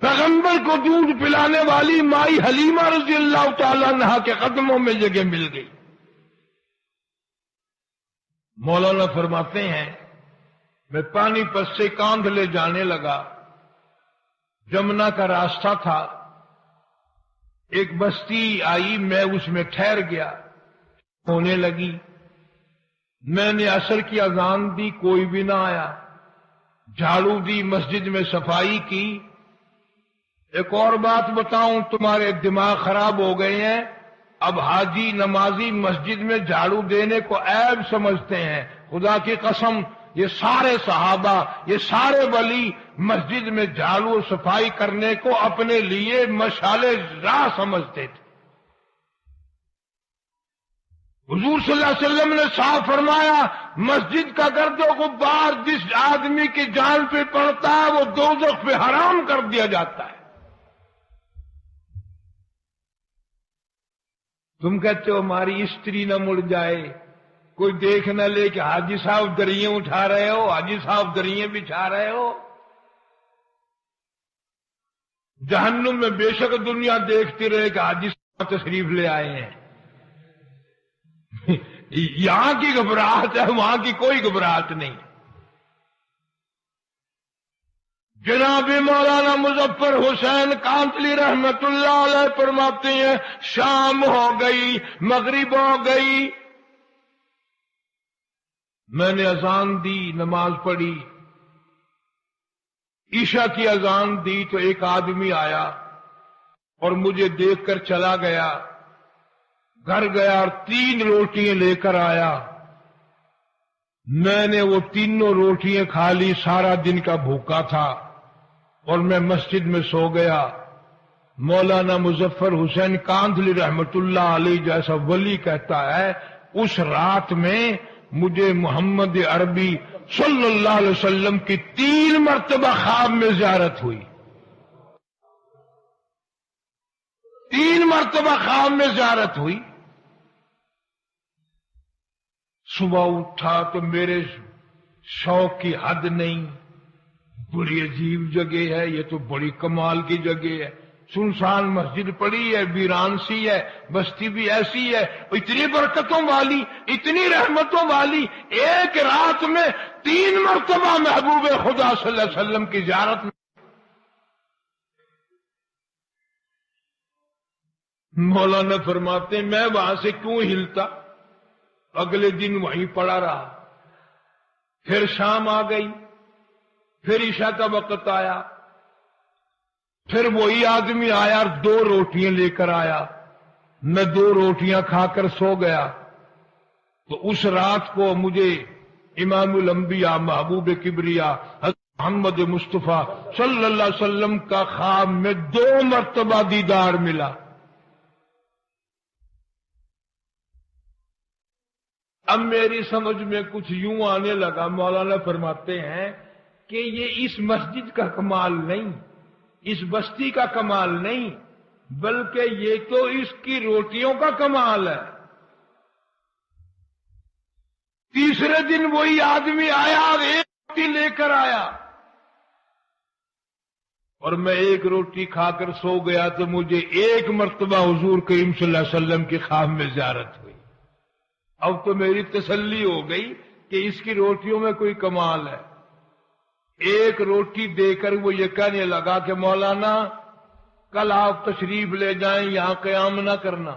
[SPEAKER 1] پیغمبر کو دودھ پلانے والی مائی حلیمہ رضی اللہ تعالی عنہا کے قدموں میں جگہ مل گئی. مولانا فرماتے ہیں میں پانی پس سے کاندھ لے جانے لگا. جمنا کا راستہ تھا. ایک بستی آئی, میں اس میں ٹھہر گیا. ہونے لگی. میں نے عصر کی اذان دی, کوئی بھی نہ آیا. جھاڑو دی, مسجد میں صفائی کی. ایک اور بات بتاؤں, تمہارے دماغ خراب ہو گئے ہیں. اب حاجی نمازی مسجد میں جھاڑو دینے کو عیب سمجھتے ہیں. خدا کی قسم, یہ سارے صحابہ, یہ سارے ولی مسجد میں جھاڑو اور صفائی کرنے کو اپنے لیے مشعل راہ سمجھتے تھے. حضور صلی اللہ علیہ وسلم نے صاف فرمایا, مسجد کا گرد و غبار جس آدمی کی جان پہ پڑتا ہے وہ دوزخ پہ حرام کر دیا جاتا ہے. تم کہتے ہو ہماری استری نہ مڑ جائے, کوئی دیکھ نہ لے کہ حاجی صاحب دریں اٹھا رہے ہو, حاجی صاحب دریں بچھا رہے ہو. جہنم میں بے شک دنیا دیکھتی رہے کہ حاجی صاحب تشریف لے آئے ہیں. یہاں کی گھبراہٹ ہے, وہاں کی کوئی گھبراہٹ نہیں. جناب مولانا مظفر حسین کانتلی رحمت اللہ علیہ فرماتے ہیں شام ہو گئی, مغرب ہو گئی. میں نے اذان دی, نماز پڑھی. عشاء کی اذان دی تو ایک آدمی آیا اور مجھے دیکھ کر چلا گیا. گھر گیا اور 3 روٹیاں لے کر آیا. میں نے وہ تینوں روٹیاں کھا لی. سارا دن کا بھوکا تھا اور میں مسجد میں سو گیا. مولانا مظفر حسین کاندھلی رحمت اللہ علیہ جیسا ولی کہتا ہے اس رات میں مجھے محمد عربی صلی اللہ علیہ وسلم کی 3 مرتبہ خواب میں زیارت ہوئی. 3 مرتبہ خواب میں زیارت ہوئی. صبح اٹھا تو میرے شوق کی حد نہیں. بڑی عجیب جگہ ہے, یہ تو بڑی کمال کی جگہ ہے. سنسان مسجد پڑی ہے, ویران سی ہے, بستی بھی ایسی ہے, اتنی برکتوں والی, اتنی رحمتوں والی. ایک رات میں 3 مرتبہ محبوب خدا صلی اللہ علیہ وسلم کی زیارت میں. مولانا فرماتے ہیں میں وہاں سے کیوں ہلتا. اگلے دن وہیں پڑا رہا. پھر شام آ گئی, پھر عشاء کا وقت آیا. پھر وہی آدمی آیا اور 2 روٹیاں لے کر آیا. میں 2 روٹیاں کھا کر سو گیا. تو اس رات کو مجھے امام الانبیاء محبوب کبریا حضرت محمد مصطفیٰ صلی اللہ علیہ وسلم کا خواب میں 2 مرتبہ دیدار ملا. اب میری سمجھ میں کچھ یوں آنے لگا. مولانا فرماتے ہیں کہ یہ اس مسجد کا کمال نہیں, اس بستی کا کمال نہیں, بلکہ یہ تو اس کی روٹیوں کا کمال ہے. تیسرے دن وہی آدمی آیا اور 1 روٹی لے کر آیا اور میں 1 روٹی کھا کر سو گیا. تو مجھے 1 مرتبہ حضور کریم صلی اللہ علیہ وسلم کے خواب میں زیارت ہوئی. اب تو میری تسلی ہو گئی کہ اس کی روٹیوں میں کوئی کمال ہے. 1 روٹی دے کر وہ یہ کہنے لگا کہ مولانا کل آپ تشریف لے جائیں, یہاں قیام نہ کرنا.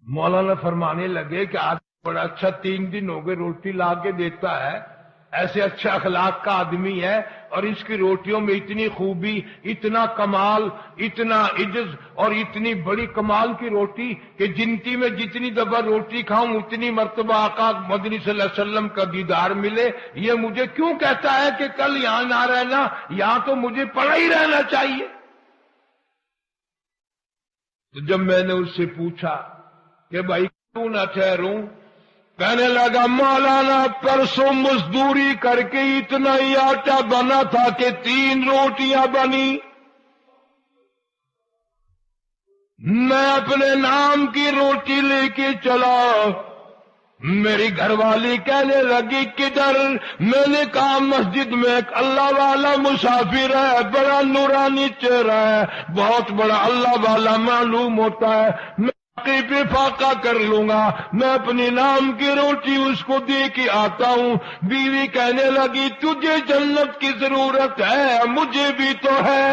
[SPEAKER 1] مولانا فرمانے لگے کہ آدمی بڑا اچھا 3 دن ہو گئے روٹی لا کے دیتا ہے, ایسے اچھا اخلاق کا آدمی ہے, اور اس کی روٹیوں میں اتنی خوبی, اتنا کمال, اتنا عجز اور اتنی بڑی کمال کی روٹی کہ جنتی میں جتنی دفعہ روٹی کھاؤں اتنی مرتبہ آقا مدنی صلی اللہ علیہ وسلم کا دیدار ملے. یہ مجھے کیوں کہتا ہے کہ کل یہاں نہ رہنا, یہاں تو مجھے پڑا ہی رہنا چاہیے. تو جب میں نے اس سے پوچھا کہ بھائی کیوں نہ ٹھہروں, کہنے لگا مولانا پرسوں مزدوری کر کے اتنا ہی آٹا بنا تھا کہ 3 روٹیاں بنی. میں اپنے نام کی روٹی لے کے چلا، میری گھر والی کہنے لگی کدھر؟ میں نے کہا مسجد میں ایک اللہ والا مسافر ہے، بڑا نورانی چہرہ ہے، بہت بڑا اللہ والا معلوم ہوتا ہے، میں باقی پہ فاقہ کر لوں گا، میں اپنی نام کی روٹی اس کو دے کے آتا ہوں۔ بیوی کہنے لگی تجھے جنت کی ضرورت ہے، مجھے بھی تو ہے،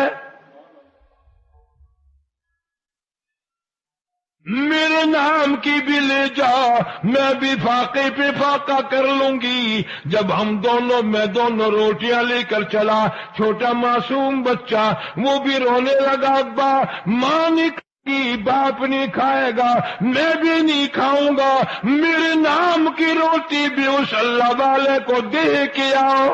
[SPEAKER 1] میرے نام کی بھی لے جا، میں بھی فاقے پہ فاقہ کر لوں گی۔ جب میں دونوں روٹیاں لے کر چلا، چھوٹا معصوم بچہ وہ بھی رونے لگا، ابا ماں نہیں کھائی، باپ نہیں کھائے گا، میں بھی نہیں کھاؤں گا، میرے نام کی روٹی بھی اس اللہ والے کو دے کے آؤ۔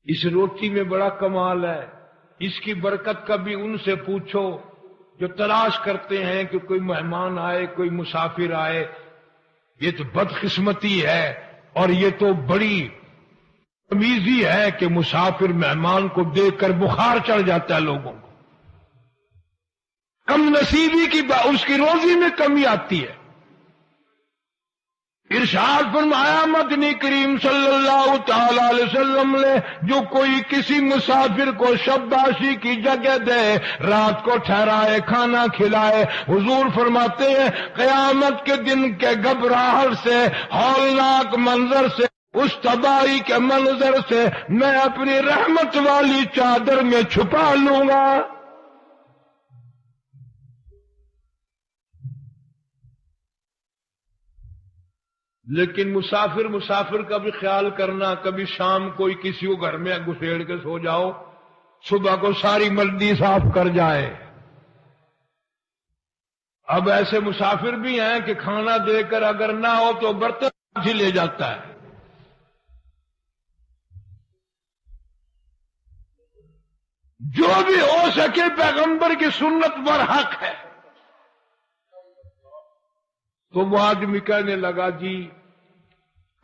[SPEAKER 1] اس روٹی میں بڑا کمال ہے، اس کی برکت کبھی ان سے پوچھو جو تلاش کرتے ہیں کہ کوئی مہمان آئے، کوئی مسافر آئے۔ یہ تو بدقسمتی ہے اور یہ تو بڑی تمیزی ہے کہ مسافر مہمان کو دیکھ کر بخار چڑھ جاتا ہے لوگوں کو، کم نصیبی کی اس کی روزی میں کمی آتی ہے۔ ارشاد فرمایا مدنی کریم صلی اللہ تعالی علیہ وسلم نے، جو کوئی کسی مسافر کو شبداشی کی جگہ دے، رات کو ٹھہرائے، کھانا کھلائے، حضور فرماتے ہیں قیامت کے دن کے گھبراہٹ سے، ہولناک منظر سے، اس تباہی کے منظر سے میں اپنی رحمت والی چادر میں چھپا لوں گا۔ لیکن مسافر کا بھی خیال کرنا، کبھی شام کوئی کسی کو گھر میں گھسیڑ کے سو جاؤ، صبح کو ساری ملڈی صاف کر جائے۔ اب ایسے مسافر بھی ہیں کہ کھانا دے کر اگر نہ ہو تو برتن ہی لے جاتا ہے۔ جو بھی ہو سکے پیغمبر کی سنت پر حق ہے۔ تو وہ آدمی کہنے لگا جی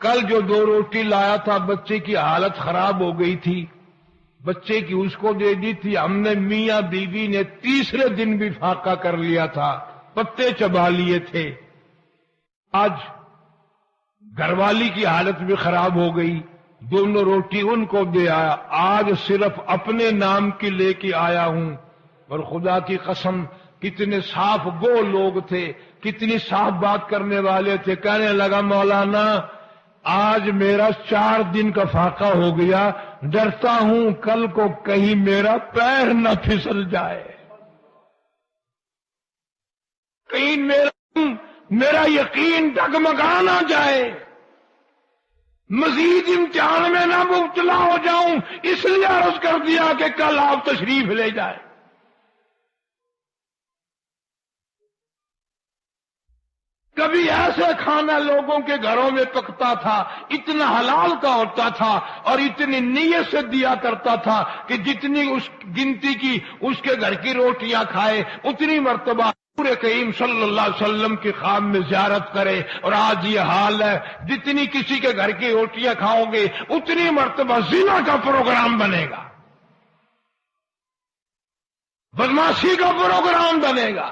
[SPEAKER 1] کل جو 2 روٹی لایا تھا بچے کی حالت خراب ہو گئی تھی، بچے کی اس کو دے دی تھی، ہم نے میاں بیوی نے تیسرے دن بھی فاقہ کر لیا تھا، پتے چبا لیے تھے، آج گھر والی کی حالت بھی خراب ہو گئی، دونوں روٹی ان کو دے آیا، آج صرف اپنے نام کی لے کے آیا ہوں۔ اور خدا کی قسم کتنے صاف گو لوگ تھے، کتنی صاف بات کرنے والے تھے۔ کہنے لگا مولانا آج میرا 4 دن کا فاقہ ہو گیا، ڈرتا ہوں کل کو کہیں میرا پیر نہ پھسل جائے، کہیں میرا یقین ڈگمگا نہ جائے، مزید امتحان میں نہ مبتلا ہو جاؤں، اس لیے عرض کر دیا کہ کل آپ تشریف لے جائیں۔ کبھی ایسے کھانا لوگوں کے گھروں میں پکتا تھا، اتنا حلال کا ہوتا تھا اور اتنی نیت سے دیا کرتا تھا کہ جتنی اس گنتی کی اس کے گھر کی روٹیاں کھائے اتنی مرتبہ پورے کریم صلی اللہ علیہ وسلم کی خواب میں زیارت کرے۔ اور آج یہ حال ہے، جتنی کسی کے گھر کی روٹیاں کھاؤ گے اتنی مرتبہ زنا کا پروگرام بنے گا، بدماشی کا پروگرام بنے گا۔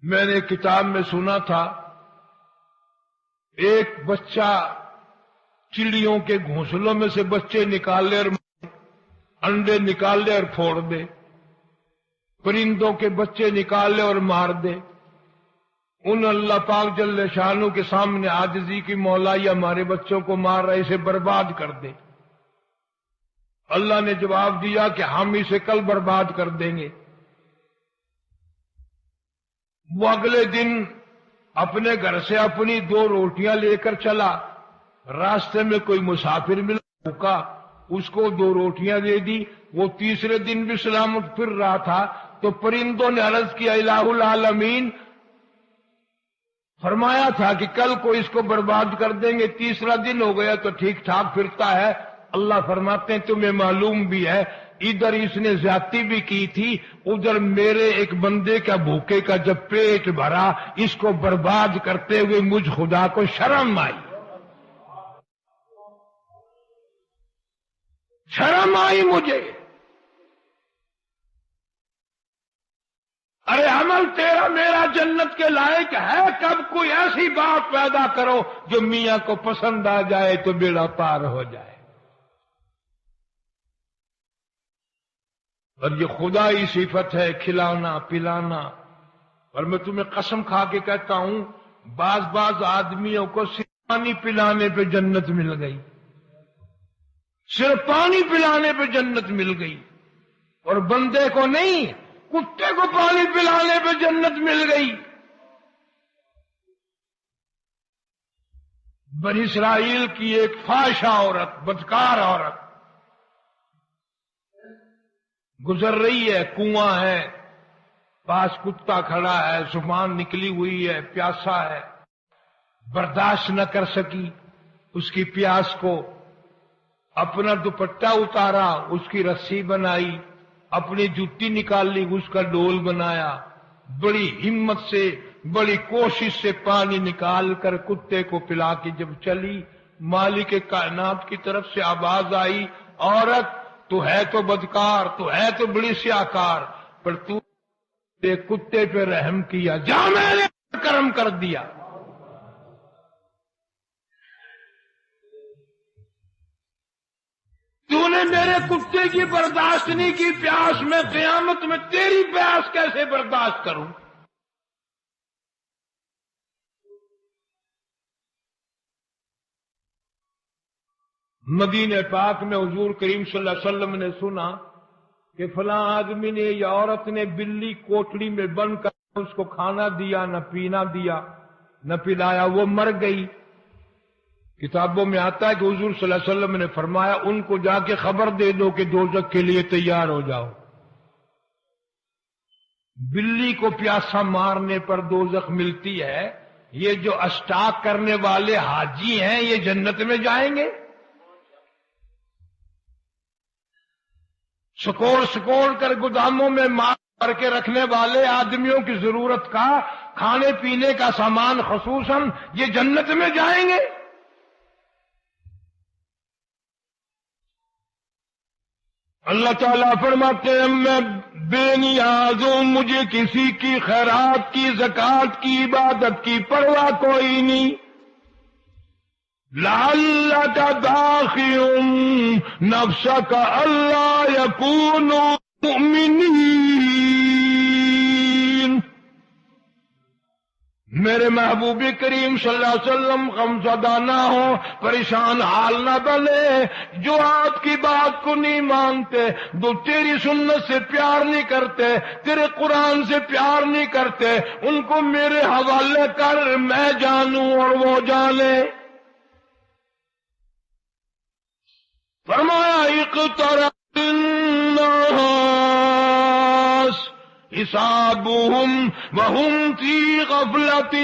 [SPEAKER 1] میں نے کتاب میں سنا تھا ایک بچہ چڑیوں کے گھونسلوں میں سے بچے نکال لے اور انڈے نکال لے اور پھوڑ دے، پرندوں کے بچے نکال لے اور مار دے۔ ان اللہ پاک جل شانہ کے سامنے عاجزی کی مولا یہ ہمارے بچوں کو مار رہے، اسے برباد کر دے۔ اللہ نے جواب دیا کہ ہم اسے کل برباد کر دیں گے۔ وہ اگلے دن اپنے گھر سے اپنی 2 روٹیاں لے کر چلا، راستے میں کوئی مسافر ملا بھوکا، اس کو 2 روٹیاں دے دی۔ وہ تیسرے دن بھی سلامت پھر رہا تھا تو پرندوں نے عرض کیا الہ العالمین، فرمایا تھا کہ کل کو اس کو برباد کر دیں گے، تیسرا دن ہو گیا تو ٹھیک ٹھاک پھرتا ہے۔ اللہ فرماتے ہیں تمہیں معلوم بھی ہے ادھر اس نے زیادتی بھی کی تھی، ادھر میرے ایک بندے کا بھوکے کا جب پیٹ بھرا اس کو برباد کرتے ہوئے مجھ خدا کو شرم آئی۔ شرم آئی مجھے. ارے عمل تیرا میرا جنت کے لائق ہے کب؟ کوئی ایسی بات پیدا کرو جو میاں کو پسند آ جائے تو بیڑا پار ہو جائے. اور یہ خدائی صفت ہے کھلانا پلانا. اور میں تمہیں قسم کھا کے کہتا ہوں بعض آدمیوں کو صرف پانی پلانے پہ جنت مل گئی، صرف پانی پلانے پہ جنت مل گئی، اور بندے کو نہیں، کتے کو پانی پلانے پہ جنت مل گئی. بنی اسرائیل کی ایک فاحشہ عورت، بدکار عورت گزر رہی ہے، کنواں ہے، پاس کتا کھڑا ہے، زبان نکلی ہوئی ہے، پیاسا ہے، برداشت نہ کر سکی اس کی پیاس کو، اپنا دوپٹہ اتارا، اس کی رسی بنائی، اپنی جوتی نکال لی، اس کا ڈول بنایا، بڑی ہمت سے بڑی کوشش سے پانی نکال کر کتے کو پلا کے جب چلی، مالک کائنات کی طرف سے آواز آئی، عورت تو ہے تو بدکار، تو ہے تو بڑی سیاکار، پر تو کتے پہ رحم کیا، جا میں نے کرم کر دیا. تو نے میرے کتے کی برداشت نہیں کی پیاس، میں قیامت میں تیری پیاس کیسے برداشت کروں؟ مدینہ پاک میں حضور کریم صلی اللہ علیہ وسلم نے سنا کہ فلاں آدمی نے یا عورت نے بلی کوٹڑی میں بند کر اس کو کھانا دیا، نہ پینا دیا، نہ پلایا، وہ مر گئی. کتابوں میں آتا ہے کہ حضور صلی اللہ علیہ وسلم نے فرمایا ان کو جا کے خبر دے دو کہ دوزخ کے لیے تیار ہو جاؤ. بلی کو پیاسا مارنے پر دوزخ ملتی ہے، یہ جو اسٹاک کرنے والے حاجی ہیں یہ جنت میں جائیں گے؟ سکوڑ کر گوداموں میں مال کر کے رکھنے والے آدمیوں کی ضرورت کا کھانے پینے کا سامان خصوصاً یہ جنت میں جائیں گے؟ اللہ تعالیٰ فرماتے ہیں میں بے نیاز ہوں، مجھے کسی کی خیرات کی، زکوٰۃ کی، عبادت کی پرواہ کوئی نہیں. لعلک باخع نفسک الا یکونوا مؤمنین. میرے محبوب کریم صلی اللہ علیہ وسلم غمزدہ نہ ہو، پریشان حال نہ بنے، جو آپ کی بات کو نہیں مانتے، جو تیری سنت سے پیار نہیں کرتے، تیرے قرآن سے پیار نہیں کرتے، ان کو میرے حوالے کر، میں جانوں اور وہ جانے. فرمایا اقترب الناس حسابهم وهم في غفلة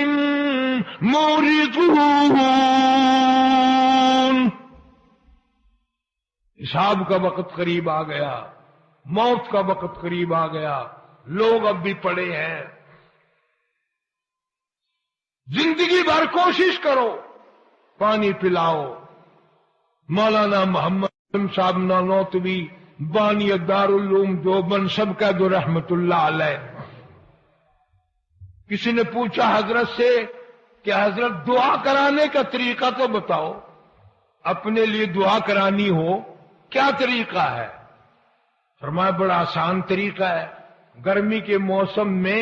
[SPEAKER 1] معرضون. حساب کا وقت قریب آ گیا، موت کا وقت قریب آ گیا، لوگ اب بھی پڑے ہیں. زندگی بھر کوشش کرو، پانی پلاؤ. مولانا محمد صاحب نانوتوی بانی دارالعلوم دیوبند سب کا دو رحمت اللہ علیہ. کسی نے پوچھا حضرت سے کہ حضرت دعا کرانے کا طریقہ تو بتاؤ، اپنے لیے دعا کرانی ہو کیا طریقہ ہے؟ فرمایا بڑا آسان طریقہ ہے، گرمی کے موسم میں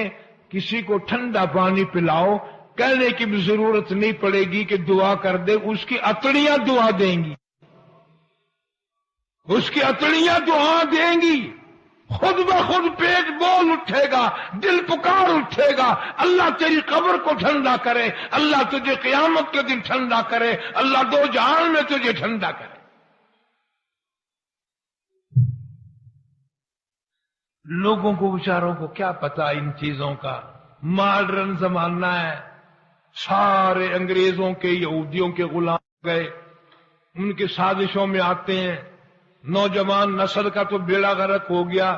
[SPEAKER 1] کسی کو ٹھنڈا پانی پلاؤ، کہنے کی بھی ضرورت نہیں پڑے گی کہ دعا کر دے، اس کی اتڑیاں دعا دیں گی، اس کی اتڑیاں دعا دیں گی، خود بخود پیٹ بول اٹھے گا، دل پکار اٹھے گا، اللہ تیری قبر کو ٹھنڈا کرے، اللہ تجھے قیامت کے دن ٹھنڈا کرے، اللہ دو جہان میں تجھے ٹھنڈا کرے. لوگوں کو بیچاروں کو کیا پتا ان چیزوں کا، ماڈرن زمانہ ہے، سارے انگریزوں کے یہودیوں کے غلام گئے، ان کی سازشوں میں آتے ہیں. نوجوان نسل کا تو بیڑا غرق ہو گیا،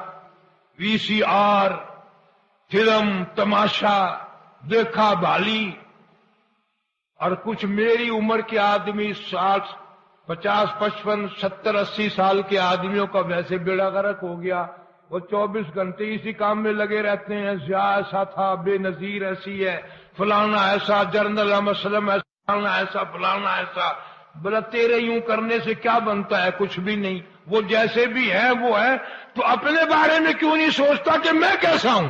[SPEAKER 1] وی سی آر، فلم، تماشا دیکھا بھالی. اور کچھ میری عمر کے آدمی 60 50 55 70 80 سال کے آدمیوں کا ویسے بیڑا غرق ہو گیا، وہ 24 گھنٹے اسی کام میں لگے رہتے ہیں، ضیاء ایسا تھا، بے نظیر ایسی ہے، فلانا ایسا، جنرل احمد سلم ایسا، فلانا ایسا، فلانا ایسا۔ بلا تیرے یوں کرنے سے کیا بنتا ہے؟ کچھ بھی نہیں، وہ جیسے بھی ہے وہ ہے، تو اپنے بارے میں کیوں نہیں سوچتا کہ میں کیسا ہوں؟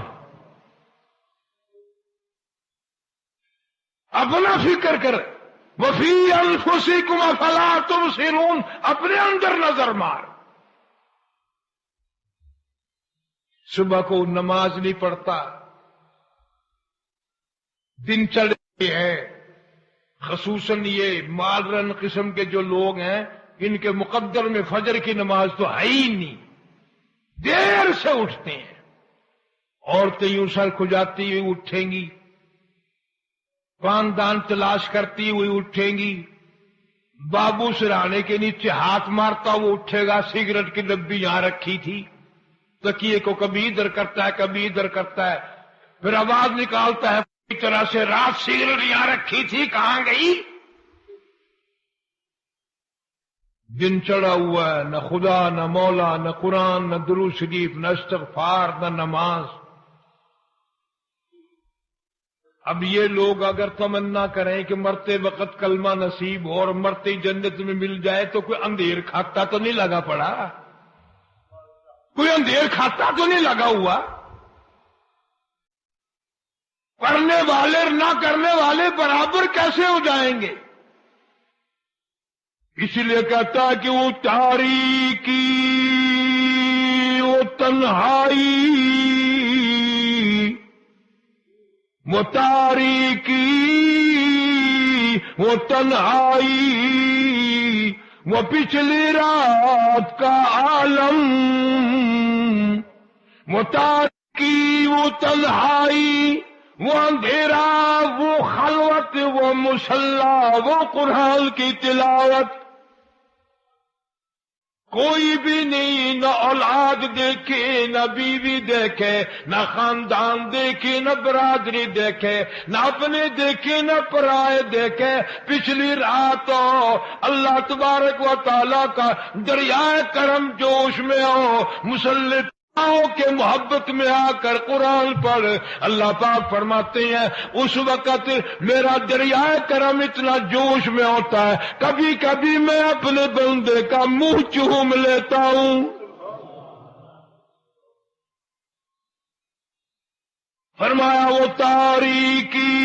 [SPEAKER 1] اپنا فکر کر، وفی انفسکم افلا تبصرون، اپنے اندر نظر مار۔ صبح کو نماز نہیں پڑھتا، دن چڑھے ہیں، خصوصاً یہ ماڈرن قسم کے جو لوگ ہیں، ان کے مقدر میں فجر کی نماز تو ہے ہی نہیں، دیر سے اٹھتے ہیں۔ عورتیں یوں سر کھجاتی ہوئی اٹھیں گی، پان دان تلاش کرتی ہوئی اٹھیں گی، بابو سرانے کے نیچے ہاتھ مارتا وہ اٹھے گا، سگریٹ کی ڈبی یہاں رکھی تھی، تکیے کو کبھی ادھر کرتا ہے کبھی ادھر کرتا ہے، پھر آواز نکالتا ہے اس طرح سے، رات سگریٹ یہاں رکھی تھی کہاں گئی؟ دن چڑھا ہوا ہے، نہ خدا نہ مولا نہ قرآن نہ درود شریف نہ استغفار نہ نماز۔ اب یہ لوگ اگر تمنا کریں کہ مرتے وقت کلمہ نصیب ہو اور مرتے جنت میں مل جائے تو کوئی اندھیر کھاتا تو نہیں لگا پڑا؟ کوئی اندھیر کھاتا تو نہیں لگا ہوا؟ کرنے والے نہ کرنے والے برابر کیسے ہو جائیں گے؟ اسی لیے کہتا ہے کہ وہ تاریکی، وہ تنہائی، وہ تاریکی، وہ تنہائی، وہ پچھلی رات کا عالم، وہ تاریکی، وہ تنہائی، وہ اندھیرا، وہ خلوت، وہ مصلی، وہ قرآن کی تلاوت۔ کوئی بھی نہیں، نہ اولاد دیکھے، نہ بیوی دیکھے، نہ خاندان دیکھے، نہ برادری دیکھے، نہ اپنے دیکھے نہ پرائے دیکھے۔ پچھلی رات اللہ تبارک و تعالیٰ کا دریائے کرم جوش میں ہو، مسلط کے محبت میں آ کر قرآن پڑھ، اللہ پاک فرماتے ہیں اس وقت میرا دریائے کرم اتنا جوش میں ہوتا ہے، کبھی کبھی میں اپنے بندے کا منہ چوم لیتا ہوں۔ فرمایا وہ تاریکی،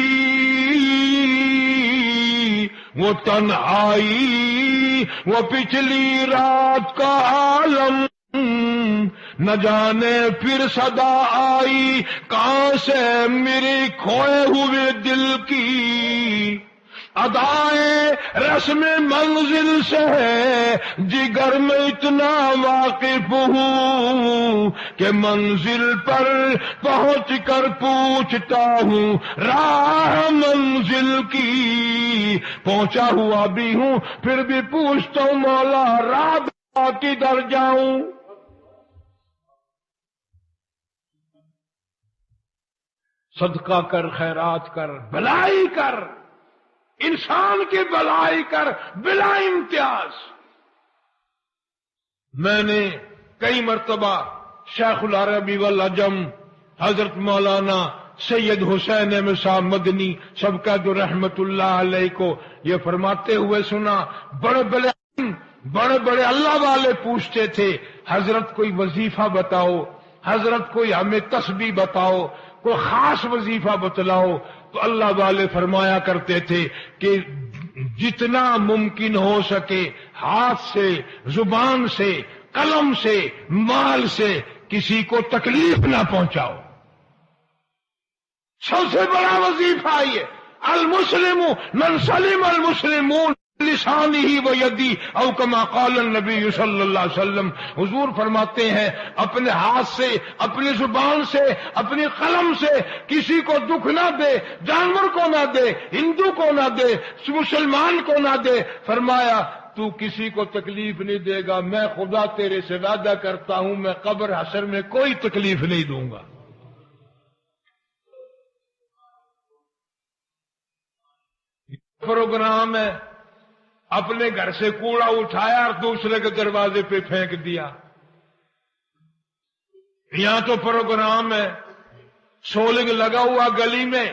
[SPEAKER 1] وہ تنہائی، وہ پچھلی رات کا عالم، نہ جانے پھر صدا آئی کہاں سے میرے کھوئے ہوئے دل کی، ادائیں رسم منزل سے ہے جگر میں اتنا واقف ہوں کہ منزل پر پہنچ کر پوچھتا ہوں راہ منزل کی، پہنچا ہوا بھی ہوں پھر بھی پوچھتا ہوں مولا راہ کدھر جاؤں؟ صدقہ کر، خیرات کر، بھلائی کر، انسان کی بھلائی کر بلا امتیاز۔ میں نے کئی مرتبہ شیخ العربی والعجم حضرت مولانا سید حسین احمد صاحب مدنی سبقت رحمت اللہ علیہ کو یہ فرماتے ہوئے سنا، بڑے بڑے اللہ والے پوچھتے تھے حضرت کوئی وظیفہ بتاؤ، حضرت کوئی ہمیں تسبیح بتاؤ، کوئی خاص وظیفہ بتلاؤ، تو اللہ والے فرمایا کرتے تھے کہ جتنا ممکن ہو سکے ہاتھ سے، زبان سے، قلم سے، مال سے کسی کو تکلیف نہ پہنچاؤ۔ سب سے بڑا وظیفہ یہ، المسلم من سلم المسلمون لسانہ و یدی او کما قال النبی صلی اللہ علیہ وسلم۔ حضور فرماتے ہیں اپنے ہاتھ سے، اپنی زبان سے، اپنی قلم سے کسی کو دکھ نہ دے، جانور کو نہ دے، ہندو کو نہ دے، مسلمان کو نہ دے۔ فرمایا تو کسی کو تکلیف نہیں دے گا، میں خدا تیرے سے وعدہ کرتا ہوں میں قبر حشر میں کوئی تکلیف نہیں دوں گا۔ پروگرام ہے اپنے گھر سے کوڑا اٹھایا اور دوسرے کے دروازے پہ پھینک دیا. یہاں تو پروگرام ہے، سولنگ لگا ہوا گلی میں،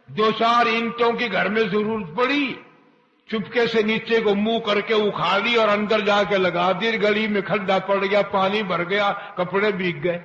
[SPEAKER 1] 2-4 اینٹوں کی گھر میں ضرورت پڑی، چپکے سے نیچے کو منہ کر کے اکھاڑی اور اندر جا کے لگا دی. گلی میں کھڈا پڑ گیا، پانی بھر گیا، کپڑے بھیگ گئے.